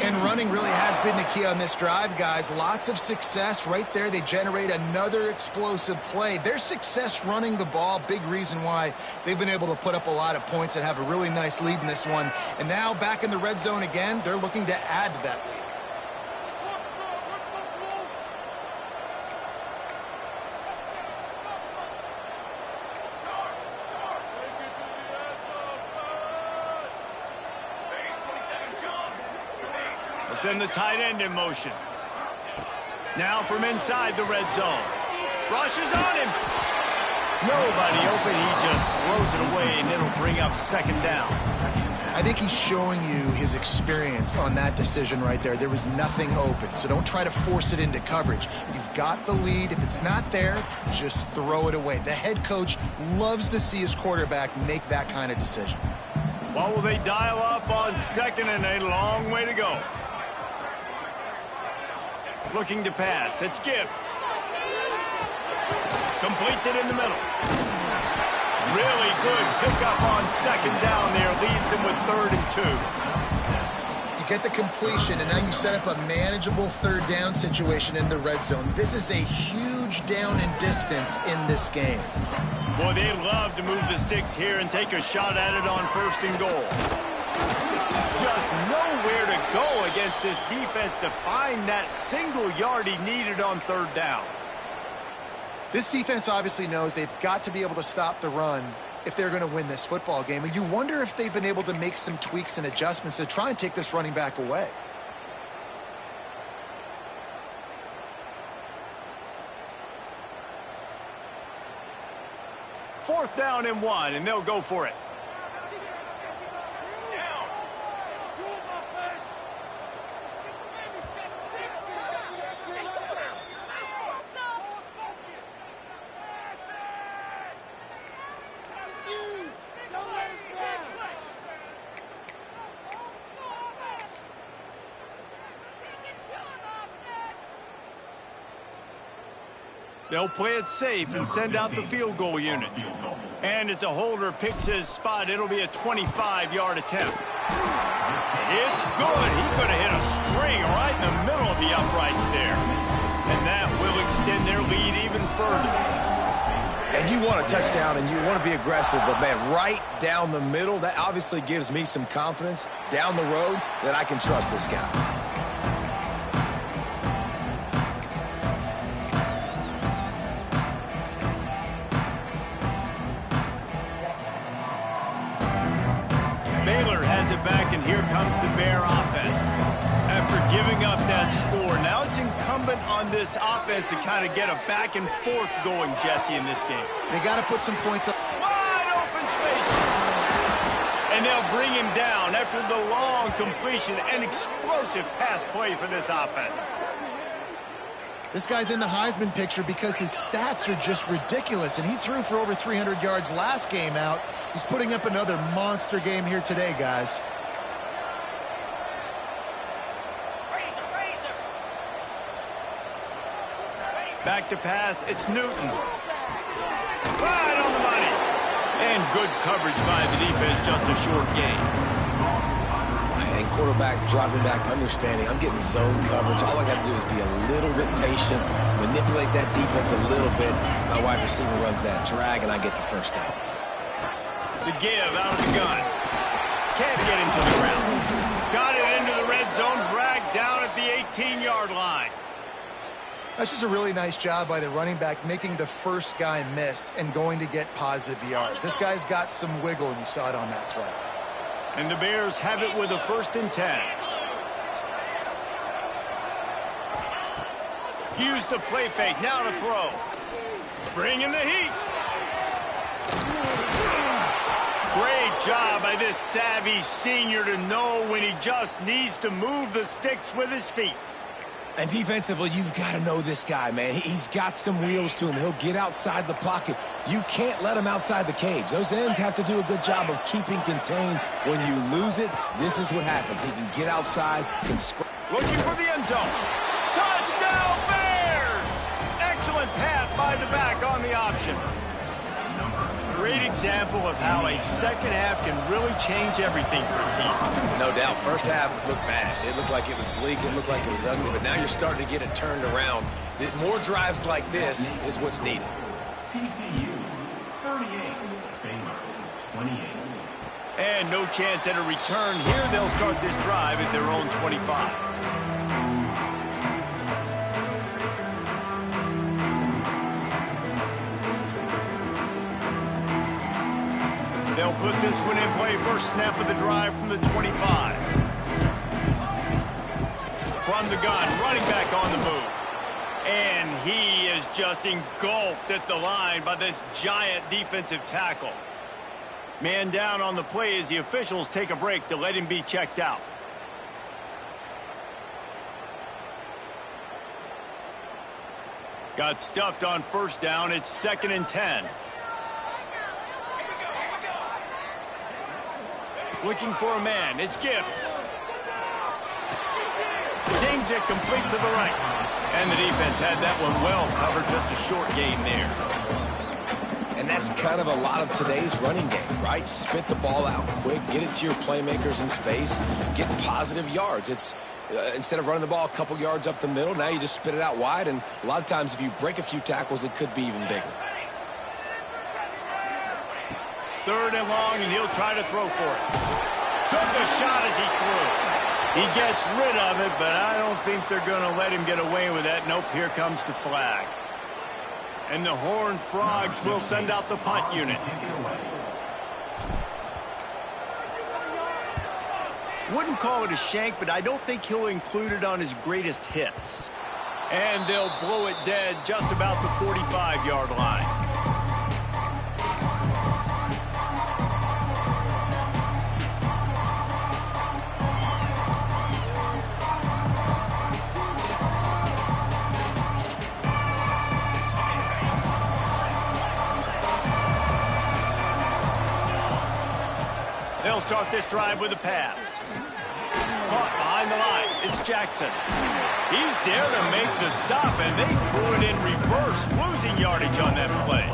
And running really has been the key on this drive, guys. Lots of success right there. They generate another explosive play. Their success running the ball, big reason why they've been able to put up a lot of points and have a really nice lead in this one. And now back in the red zone again, they're looking to add to that lead. Send the tight end in motion. Now from inside the red zone. Rushes on him. Nobody open. He just throws it away, and it'll bring up 2nd down. I think he's showing you his experience on that decision right there. There was nothing open, so don't try to force it into coverage. You've got the lead. If it's not there, just throw it away. The head coach loves to see his quarterback make that kind of decision. What will they dial up on 2nd and a long way to go? Looking to pass. It's Gibbs. Completes it in the middle. Really good pickup on 2nd down there. Leaves him with 3rd and 2. You get the completion, and now you set up a manageable 3rd down situation in the red zone. This is a huge down in distance in this game. Boy, they love to move the sticks here and take a shot at it on 1st and goal. Just nowhere to go against this defense to find that single yard he needed on 3rd down. This defense obviously knows they've got to be able to stop the run if they're going to win this football game. And you wonder if they've been able to make some tweaks and adjustments to try and take this running back away. Fourth down and 1, and they'll go for it. They'll play it safe and send out the field goal unit. And as a holder picks his spot, it'll be a 25-yard attempt. It's good. He could have hit a string right in the middle of the uprights there. And that will extend their lead even further. And you want a touchdown and you want to be aggressive, but, man, right down the middle, that obviously gives me some confidence down the road that I can trust this guy. Baylor has it back, and here comes the Bear offense. After giving up that score, now it's incumbent on this offense to kind of get a back and forth going, Jesse, in this game. They got to put some points up. Wide open spaces. And they'll bring him down after the long completion and explosive pass play for this offense. This guy's in the Heisman picture because his stats are just ridiculous, and he threw for over 300 yards last game out. He's putting up another monster game here today, guys. Back to pass, it's Newton. Right on the money. And good coverage by the defense, just a short gain. And quarterback dropping back, understanding I'm getting zone coverage. All I got to do is be a little bit patient, manipulate that defense a little bit. My wide receiver runs that drag, and I get the first down. The give out of the gun. Can't get him to the ground. Got it into the red zone, dragged down at the 18-yard line. That's just a really nice job by the running back, making the first guy miss and going to get positive yards. This guy's got some wiggle, and you saw it on that play. And the Bears have it with a 1st and 10. Use the play fake, now to throw. Bring in the heat. Great job by this savvy senior to know when he just needs to move the sticks with his feet. And defensively, you've got to know this guy, man. He's got some wheels to him. He'll get outside the pocket. You can't let him outside the cage. Those ends have to do a good job of keeping contained. When you lose it, this is what happens. He can get outside, can looking for the end zone. Touchdown, Bears! Excellent pass by the back on the option. Great example of how a second half can really change everything for a team. No doubt. First half looked bad. It looked like it was bleak. It looked like it was ugly. But now you're starting to get it turned around. More drives like this is what's needed. TCU 38, Baylor 28. And no chance at a return here. They'll start this drive at their own 25. They'll put this one in play. First snap of the drive from the 25. From the gun, running back on the move. And he is just engulfed at the line by this giant defensive tackle. Man down on the play as the officials take a break to let him be checked out. Got stuffed on first down. It's 2nd and 10. Looking for a man. It's Gibbs. Zings it complete to the right. And the defense had that one well covered. Just a short gain there. And that's kind of a lot of today's running game, right? Spit the ball out quick, get it to your playmakers in space, get positive yards. It's instead of running the ball a couple yards up the middle, now you just spit it out wide. And a lot of times if you break a few tackles, it could be even bigger. 3rd and long, and he'll try to throw for it. Took a shot as he threw. He gets rid of it, but I don't think they're going to let him get away with that. Nope, here comes the flag. And the Horned Frogs will send out the punt unit. Wouldn't call it a shank, but I don't think he'll include it on his greatest hits. And they'll blow it dead just about the 45-yard line. They'll start this drive with a pass. Caught behind the line. It's Jackson. He's there to make the stop, and they threw it in reverse, losing yardage on that play.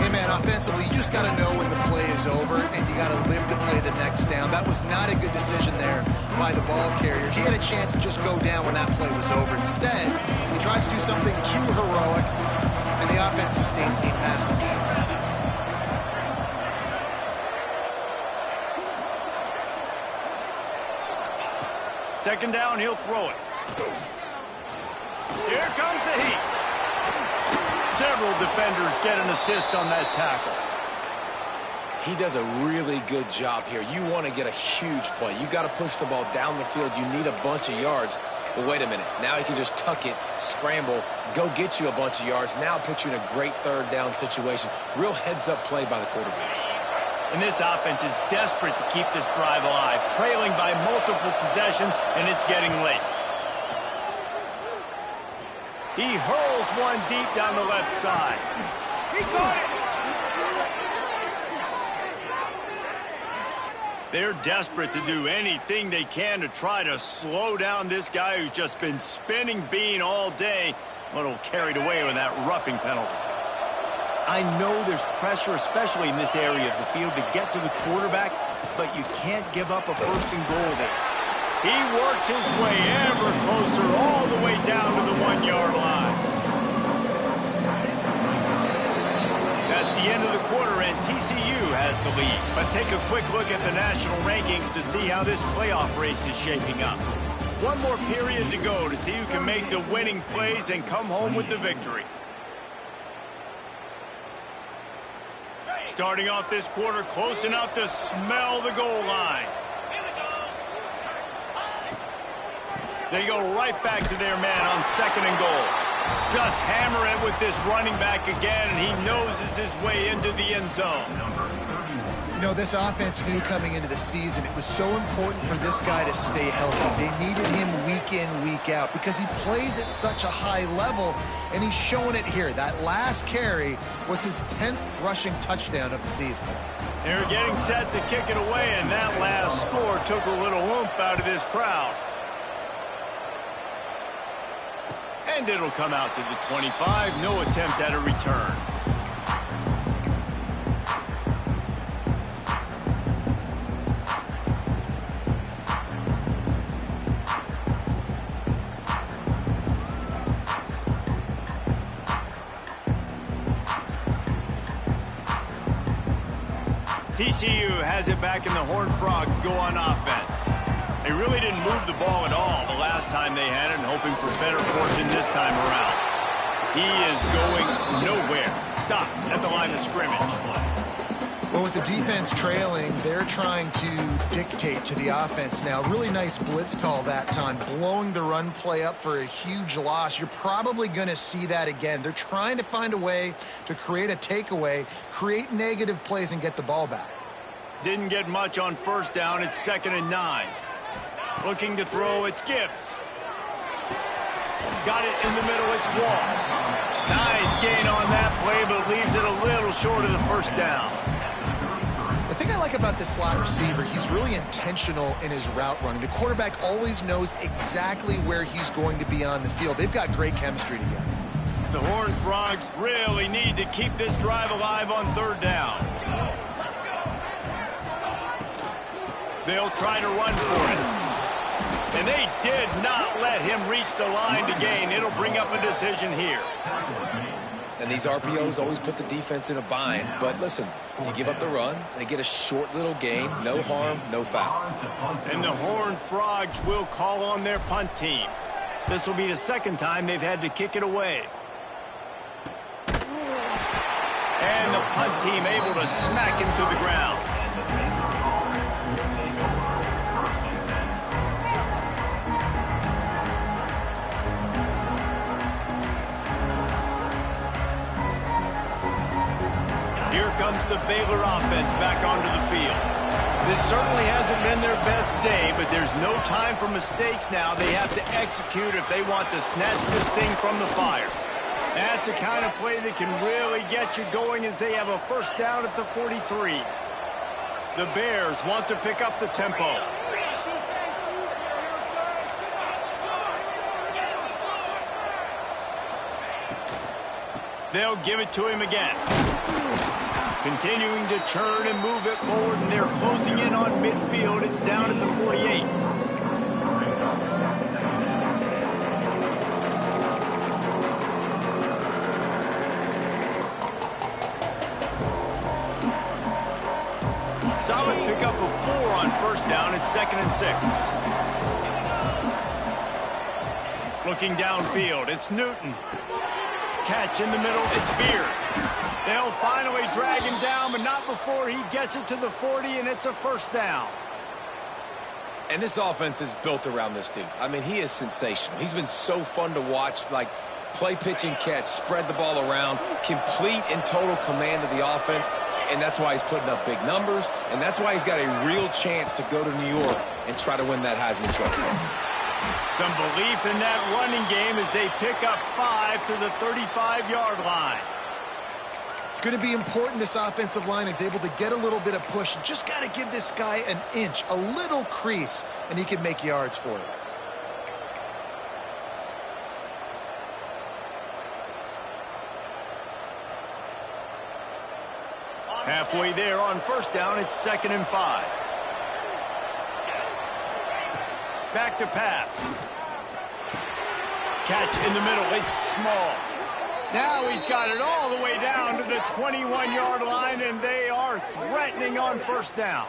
Hey, man, offensively, you just got to know when the play is over, and you got to live to play the next down. That was not a good decision there by the ball carrier. He had a chance to just go down when that play was over. Instead, he tries to do something too heroic, and the offense sustains a massive loss. Second down, he'll throw it. Here comes the heat. Several defenders get an assist on that tackle. He does a really good job here. You want to get a huge play. You got to push the ball down the field. You need a bunch of yards. But wait a minute. Now he can just tuck it, scramble, go get you a bunch of yards. Now put you in a great third down situation. Real heads-up play by the quarterback. And this offense is desperate to keep this drive alive, trailing by multiple possessions, and it's getting late. He hurls one deep down the left side. He caught it! They're desperate to do anything they can to try to slow down this guy who's just been spinning bean all day. A little carried away with that roughing penalty. I know there's pressure, especially in this area of the field, to get to the quarterback, but you can't give up a first and goal there. He works his way ever closer all the way down to the 1-yard line. That's the end of the quarter, and TCU has the lead. Let's take a quick look at the national rankings to see how this playoff race is shaping up. One more period to go to see who can make the winning plays and come home with the victory. Starting off this quarter close enough to smell the goal line. They go right back to their man on second and goal. Just hammer it with this running back again, and he noses his way into the end zone. You know, this offense knew coming into the season it was so important for this guy to stay healthy. They needed him week in, week out because he plays at such a high level, and he's showing it here. That last carry was his 10th rushing touchdown of the season. They're getting set to kick it away, and that last score took a little oomph out of this crowd. And it'll come out to the 25. No attempt at a return. TCU has it back, and the Horned Frogs go on offense. They really didn't move the ball at all the last time they had it, and hoping for better fortune this time around. He is going nowhere. Stop at the line of scrimmage. Well, with the defense trailing, they're trying to dictate to the offense now. Really nice blitz call that time, blowing the run play up for a huge loss. You're probably going to see that again. They're trying to find a way to create a takeaway, create negative plays, and get the ball back. Didn't get much on first down. It's 2nd and 9. Looking to throw, it's Gibbs. Got it in the middle, it's Wall. Nice gain on that play, but leaves it a little short of the first down. The thing I like about this slot receiver, he's really intentional in his route running. The quarterback always knows exactly where he's going to be on the field. They've got great chemistry together. The Horned Frogs really need to keep this drive alive on third down. They'll try to run for it. And they did not let him reach the line to gain. It'll bring up a decision here. And these RPOs always put the defense in a bind. But listen, you give up the run, they get a short little gain, no harm, no foul. And the Horned Frogs will call on their punt team. This will be the second time they've had to kick it away. And the punt team able to smack him to the ground. Here comes the Baylor offense back onto the field. This certainly hasn't been their best day, but there's no time for mistakes now. They have to execute if they want to snatch this thing from the fire. That's the kind of play that can really get you going as they have a first down at the 43. The Bears want to pick up the tempo. They'll give it to him again. Continuing to turn and move it forward, and they're closing in on midfield. It's down at the 48. Solid pickup of 4 on first down. It's 2nd and 6. Looking downfield, it's Newton. Catch in the middle, it's Beard. They'll finally drag him down, but not before he gets it to the 40, and it's a first down. And this offense is built around this dude. I mean, he is sensational. He's been so fun to watch, like play, pitch, and catch, spread the ball around, complete and total command of the offense, and that's why he's putting up big numbers, and that's why he's got a real chance to go to New York and try to win that Heisman Trophy. Some belief in that running game as they pick up 5 to the 35-yard line. It's going to be important this offensive line is able to get a little bit of push. Just got to give this guy an inch, a little crease, and he can make yards for it. Halfway there on first down, it's 2nd and 5. Back to pass. Catch in the middle, it's Small. Now he's got it all the way down to the 21-yard line, and they are threatening on first down.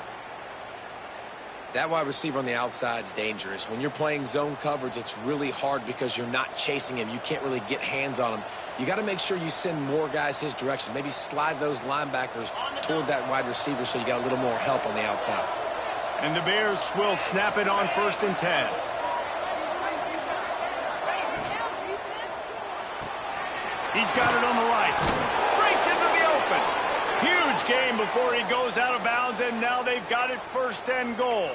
That wide receiver on the outside is dangerous. When you're playing zone coverage, it's really hard because you're not chasing him. You can't really get hands on him. You got to make sure you send more guys his direction. Maybe slide those linebackers toward that wide receiver so you got a little more help on the outside. And the Bears will snap it on 1st and 10. He's got it on the right. Breaks into the open. Huge game before he goes out of bounds, and now they've got it 1st and goal.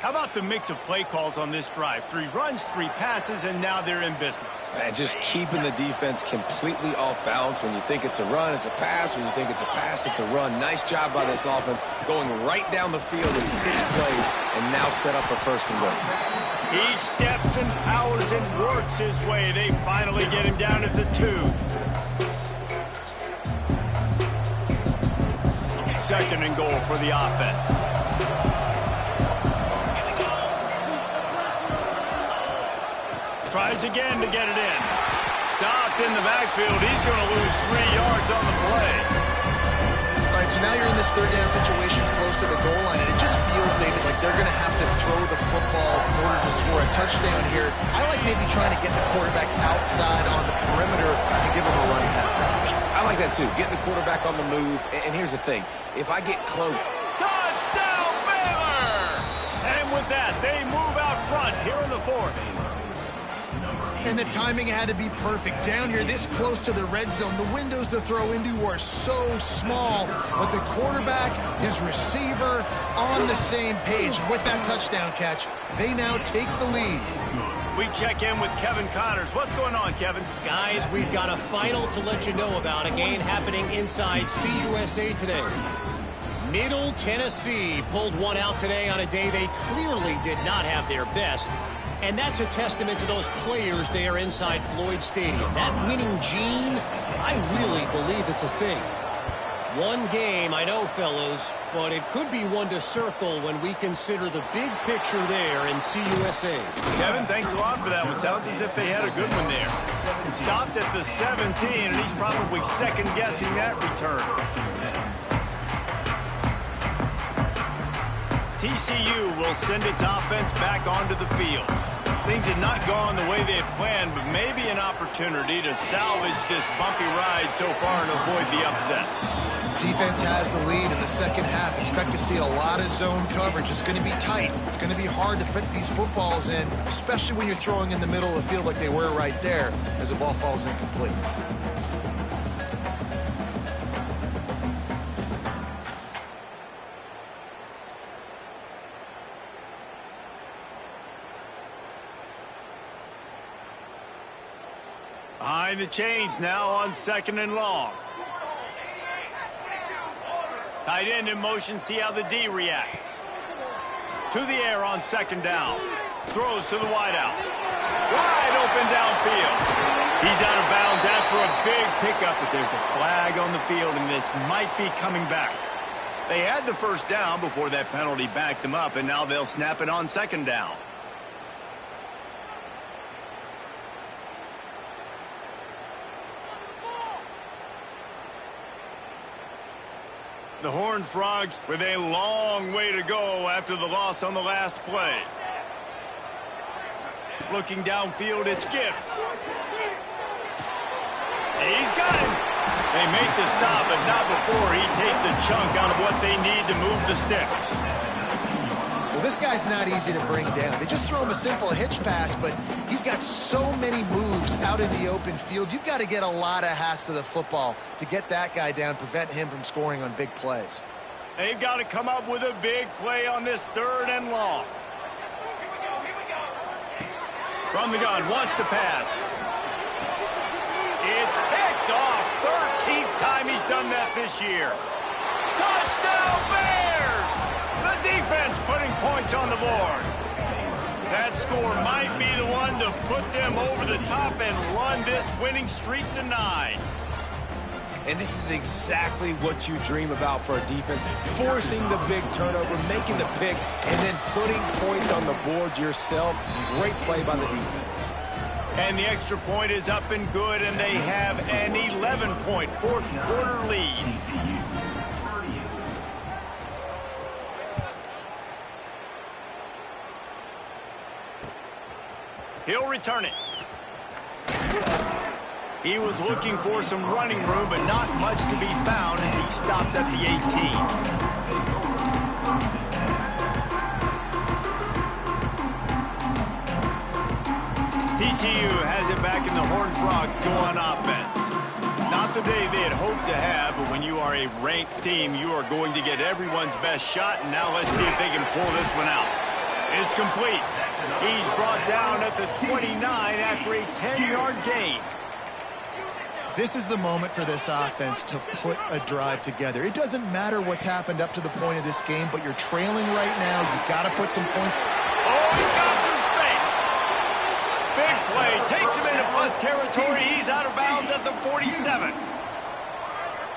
How about the mix of play calls on this drive? 3 runs, 3 passes, and now they're in business. And just keeping the defense completely off balance. When you think it's a run, it's a pass. When you think it's a pass, it's a run. Nice job by this offense going right down the field in 6 plays and now set up for 1st and goal. He steps and powers and works his way. They finally get him down at the 2. 2nd and goal for the offense. Tries again to get it in. Stopped in the backfield. He's going to lose 3 yards on the play. All right, so now you're in this 3rd down situation close to the goal line, and it just feels, David, like they're going to have to throw the football in order to score a touchdown here. I like maybe trying to get the quarterback outside on the perimeter and give him a run pass option. I like that too. Get the quarterback on the move. And here's the thing. If I get close. Touchdown, Baylor! And with that, they move out front here in the 4th. And the timing had to be perfect. Down here, this close to the red zone, the windows to throw into are so small. But the quarterback, his receiver, on the same page. With that touchdown catch, they now take the lead. We check in with Kevin Connors. What's going on, Kevin? Guys, we've got a final to let you know about, a game happening inside CUSA today. Middle Tennessee pulled one out today on a day they clearly did not have their best. And that's a testament to those players there inside Floyd Stadium. That winning gene, I really believe it's a thing. One game, I know, fellas, but it could be one to circle when we consider the big picture there in CUSA. Kevin, thanks a lot for that one. Sounds as if they had a good one there. Stopped at the 17, and he's probably second-guessing that return. TCU will send its offense back onto the field. Things had not gone the way they had planned, but maybe an opportunity to salvage this bumpy ride so far and avoid the upset. Defense has the lead in the 2nd half. Expect to see a lot of zone coverage. It's going to be tight. It's going to be hard to fit these footballs in, especially when you're throwing in the middle of the field like they were right there as the ball falls incomplete. Behind the chains now on 2nd and long. Tight end in motion, see how the D reacts. To the air on 2nd down. Throws to the wideout. Wide open downfield. He's out of bounds at for a big pickup, but there's a flag on the field, and this might be coming back. They had the first down before that penalty backed them up, and now they'll snap it on second down. The Horned Frogs with a long way to go after the loss on the last play. Looking downfield, it's Gibbs. He's got him. They make the stop, but not before he takes a chunk out of what they need to move the sticks. Well, this guy's not easy to bring down. They just throw him a simple hitch pass, but he's got so many moves out in the open field. You've got to get a lot of hats to the football to get that guy down, prevent him from scoring on big plays. They've got to come up with a big play on this 3rd and long. From the gun, wants to pass. It's picked off. 13th time he's done that this year. Touchdown Bears! The defense putting points on the board. That score might be the one to put them over the top and run this winning streak to 9. And this is exactly what you dream about for a defense. Forcing the big turnover, making the pick, and then putting points on the board yourself. Great play by the defense. And the extra point is up and good, and they have an 11-point fourth-quarter lead. He'll return it. He was looking for some running room, but not much to be found as he stopped at the 18. TCU has it back in the Horned Frogs go on offense. Not the day they had hoped to have, but when you are a ranked team, you are going to get everyone's best shot, and now let's see if they can pull this one out. It's complete. He's brought down at the 29 after a 10-yard gain. This is the moment for this offense to put a drive together. It doesn't matter what's happened up to the point of this game, but you're trailing right now. You've got to put some points. Oh, he's got some space. Big play. Takes him into plus territory. He's out of bounds at the 47.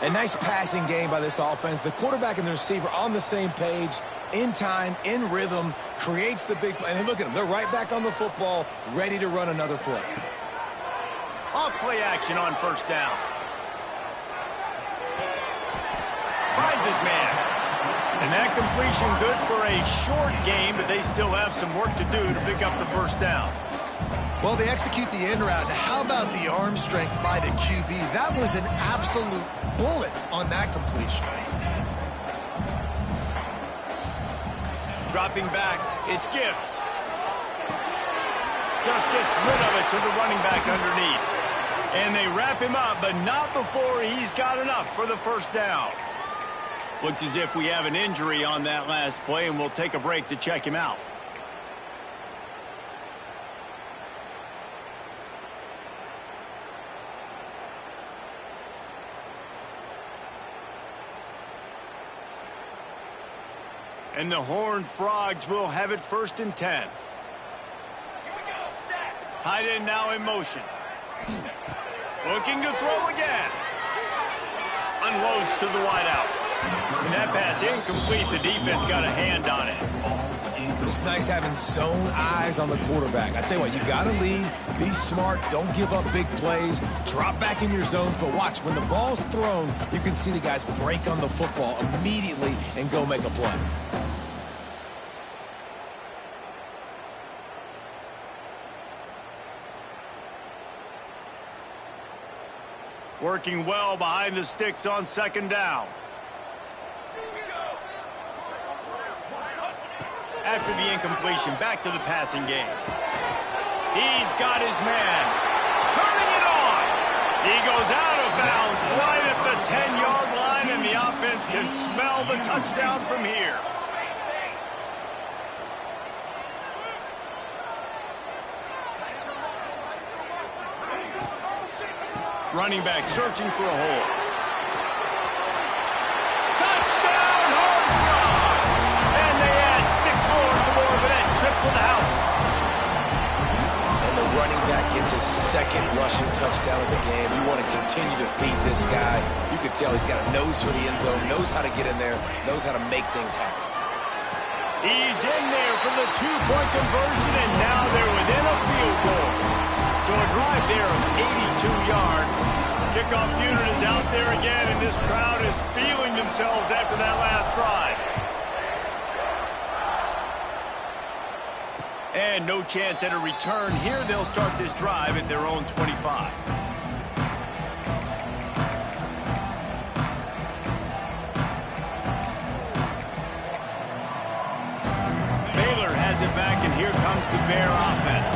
A nice passing game by this offense. The quarterback and the receiver on the same page, in time, in rhythm, creates the big play. And look at them. They're right back on the football, ready to run another play. Off play action on first down. Finds his man. And that completion good for a short game, but they still have some work to do to pick up the first down. Well, they execute the in route. Now, how about the arm strength by the QB? That was an absolute bullet on that completion. Dropping back, it's Gibbs. Just gets rid of it to the running back underneath. And they wrap him up, but not before he's got enough for the first down. Looks as if we have an injury on that last play, and we'll take a break to check him out. And the Horned Frogs will have it 1st and 10. Tight end now in motion. Looking to throw again. Unloads to the wideout. And that pass incomplete. The defense got a hand on it. It's nice having zone eyes on the quarterback. I tell you what, you got to lead, be smart, don't give up big plays, drop back in your zones, but watch, when the ball's thrown, you can see the guys break on the football immediately and go make a play. Working well behind the sticks on second down. After the incompletion, back to the passing game. He's got his man. Turning it on. He goes out of bounds right at the 10-yard line, and the offense can smell the touchdown from here. Running back searching for a hole. Touchdown, Horned Frogs! And they add 6 more to the board, but that trip to the house. And the running back gets his second rushing touchdown of the game. You want to continue to feed this guy. You can tell he's got a nose for the end zone, knows how to get in there, knows how to make things happen. He's in there for the two-point conversion, and now they're within a field goal. So a drive there of 82 yards. Kickoff unit is out there again, and this crowd is feeling themselves after that last drive. And no chance at a return here. They'll start this drive at their own 25. Baylor has it back, and here comes the Bear offense.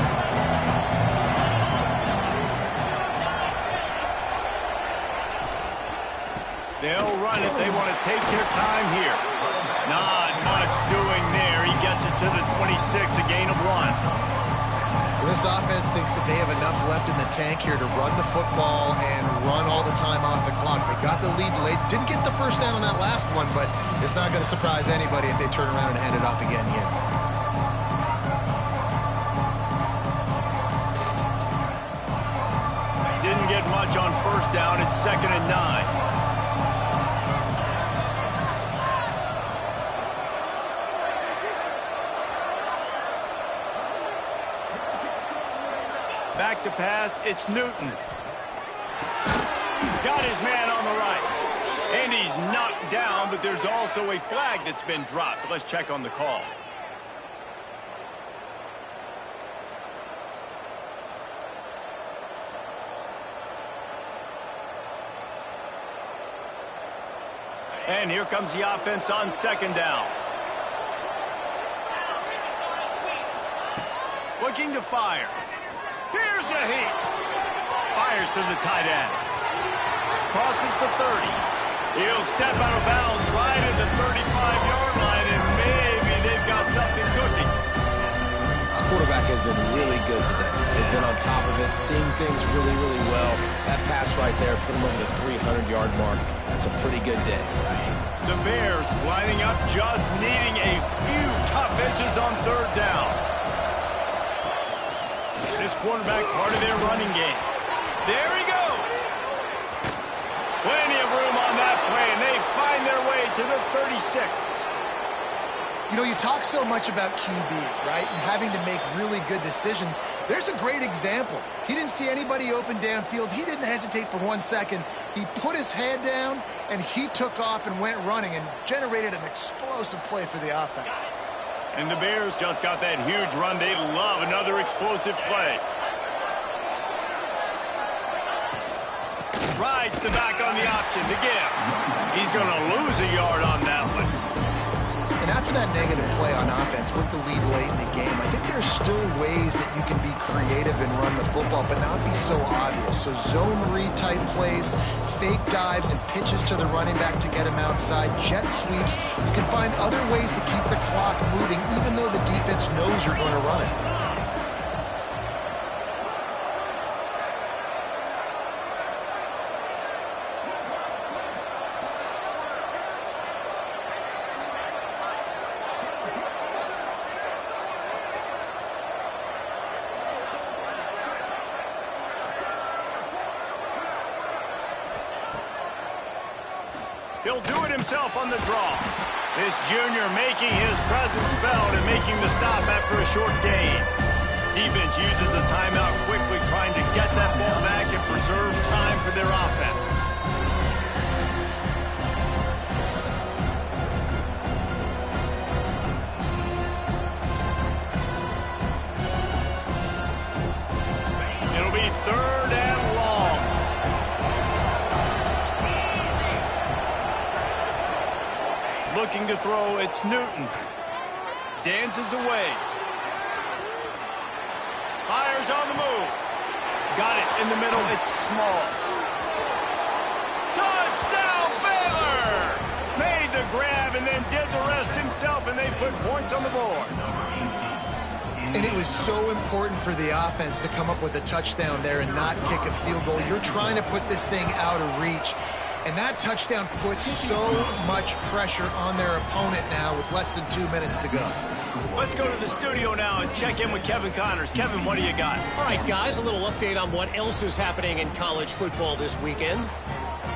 They'll run it. They want to take their time here. Not much doing there. He gets it to the 26, a gain of 1. Well, this offense thinks that they have enough left in the tank here to run the football and run all the time off the clock. They got the lead late. Didn't get the first down on that last one, but it's not going to surprise anybody if they turn around and hand it off again here. Didn't get much on first down. It's 2nd and 9. Back to pass, it's Newton. He's got his man on the right. And he's knocked down, but there's also a flag that's been dropped. Let's check on the call. And here comes the offense on 2nd down. Looking to fire. Here's a heat. Fires to the tight end. Crosses the 30. He'll step out of bounds right at the 35-yard line, and maybe they've got something cooking. This quarterback has been really good today. He's been on top of it, seeing things really, really well. That pass right there put him over the 300-yard mark. That's a pretty good day. The Bears lining up, just needing a few tough edges on 3rd down. This quarterback, part of their running game. There he goes. Plenty of room on that play, and they find their way to the 36. You know, you talk so much about QBs, right, and having to make really good decisions. There's a great example. He didn't see anybody open downfield. He didn't hesitate for 1 second. He put his head down, and he took off and went running and generated an explosive play for the offense. And the Bears just got that huge run. They love another explosive play. Rides the back on the option to give. He's going to lose a yard on that one. And after that negative play on offense with the lead late in the game, I think there's still ways that you can be creative and run the football, but not be so obvious. So zone read type plays, fake dives and pitches to the running back to get him outside, jet sweeps. You can find other ways to keep the clock moving, even though the defense knows you're going to run it. He'll do it himself on the draw. This junior making his presence felt and making the stop after a short gain. Defense uses a timeout quickly, trying to get that ball back and preserve time for their offense. It'll be 3rd and long. Looking to throw, it's Newton. Dances away. Fires on the move. Got it in the middle, it's small. Touchdown, Baylor! Made the grab and then did the rest himself, and they put points on the board. And it was so important for the offense to come up with a touchdown there and not kick a field goal. You're trying to put this thing out of reach. And that touchdown puts so much pressure on their opponent now with less than 2 minutes to go. Let's go to the studio now and check in with Kevin Connors. Kevin, what do you got? All right, guys, a little update on what else is happening in college football this weekend.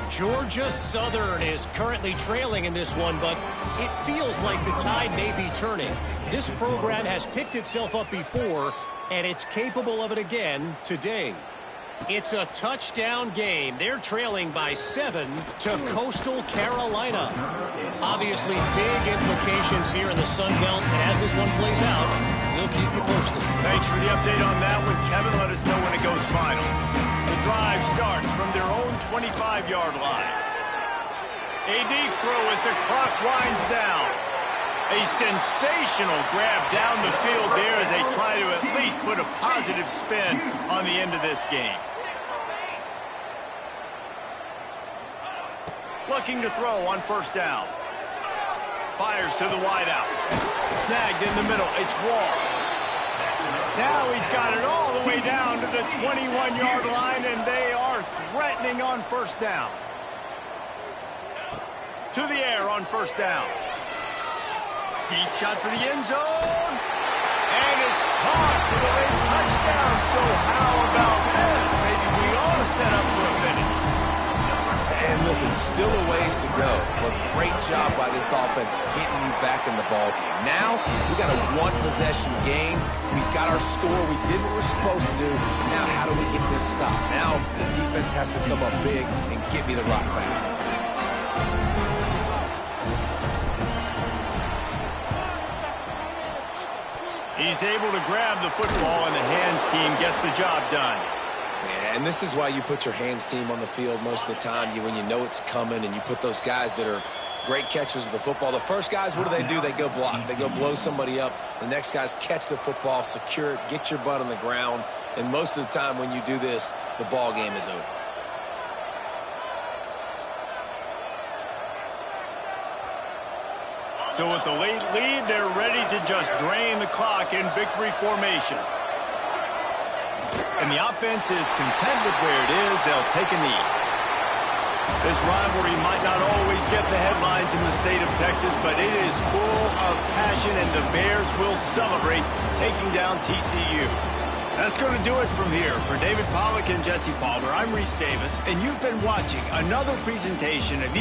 Georgia Southern is currently trailing in this one, but it feels like the tide may be turning. This program has picked itself up before, and it's capable of it again today. It's a touchdown game. They're trailing by 7 to Coastal Carolina. Obviously, big implications here in the Sun Belt, and as this one plays out, we'll keep you posted. Thanks for the update on that one, Kevin. Let us know when it goes final. The drive starts from their own 25-yard line. A deep throw as the clock winds down. A sensational grab down the field there as they try to at least put a positive spin on the end of this game. Looking to throw on first down. Fires to the wideout. Snagged in the middle. It's Wall. Now he's got it all the way down to the 21-yard line, and they are threatening on first down. To the air on first down. Deep shot for the end zone. And it's caught for the late touchdown. So how about this? Maybe we are set up for a finish. And listen, still a ways to go, but great job by this offense getting you back in the ball game. Now, we got a one-possession game. We got our score. We did what we're supposed to do. Now, how do we get this stopped? Now, the defense has to come up big and get me the rock back. He's able to grab the football, and the hands team gets the job done. Yeah, and this is why you put your hands team on the field most of the time. When you know it's coming, and you put those guys that are great catchers of the football. The first guys, what do? They go block. They go blow somebody up. The next guys catch the football, secure it, get your butt on the ground. And most of the time when you do this, the ball game is over. So with the late lead, they're ready to just drain the clock in victory formation. And the offense is content with where it is. They'll take a knee. This rivalry might not always get the headlines in the state of Texas, but it is full of passion, and the Bears will celebrate taking down TCU. That's going to do it from here. For David Pollack and Jesse Palmer, I'm Reese Davis, and you've been watching another presentation of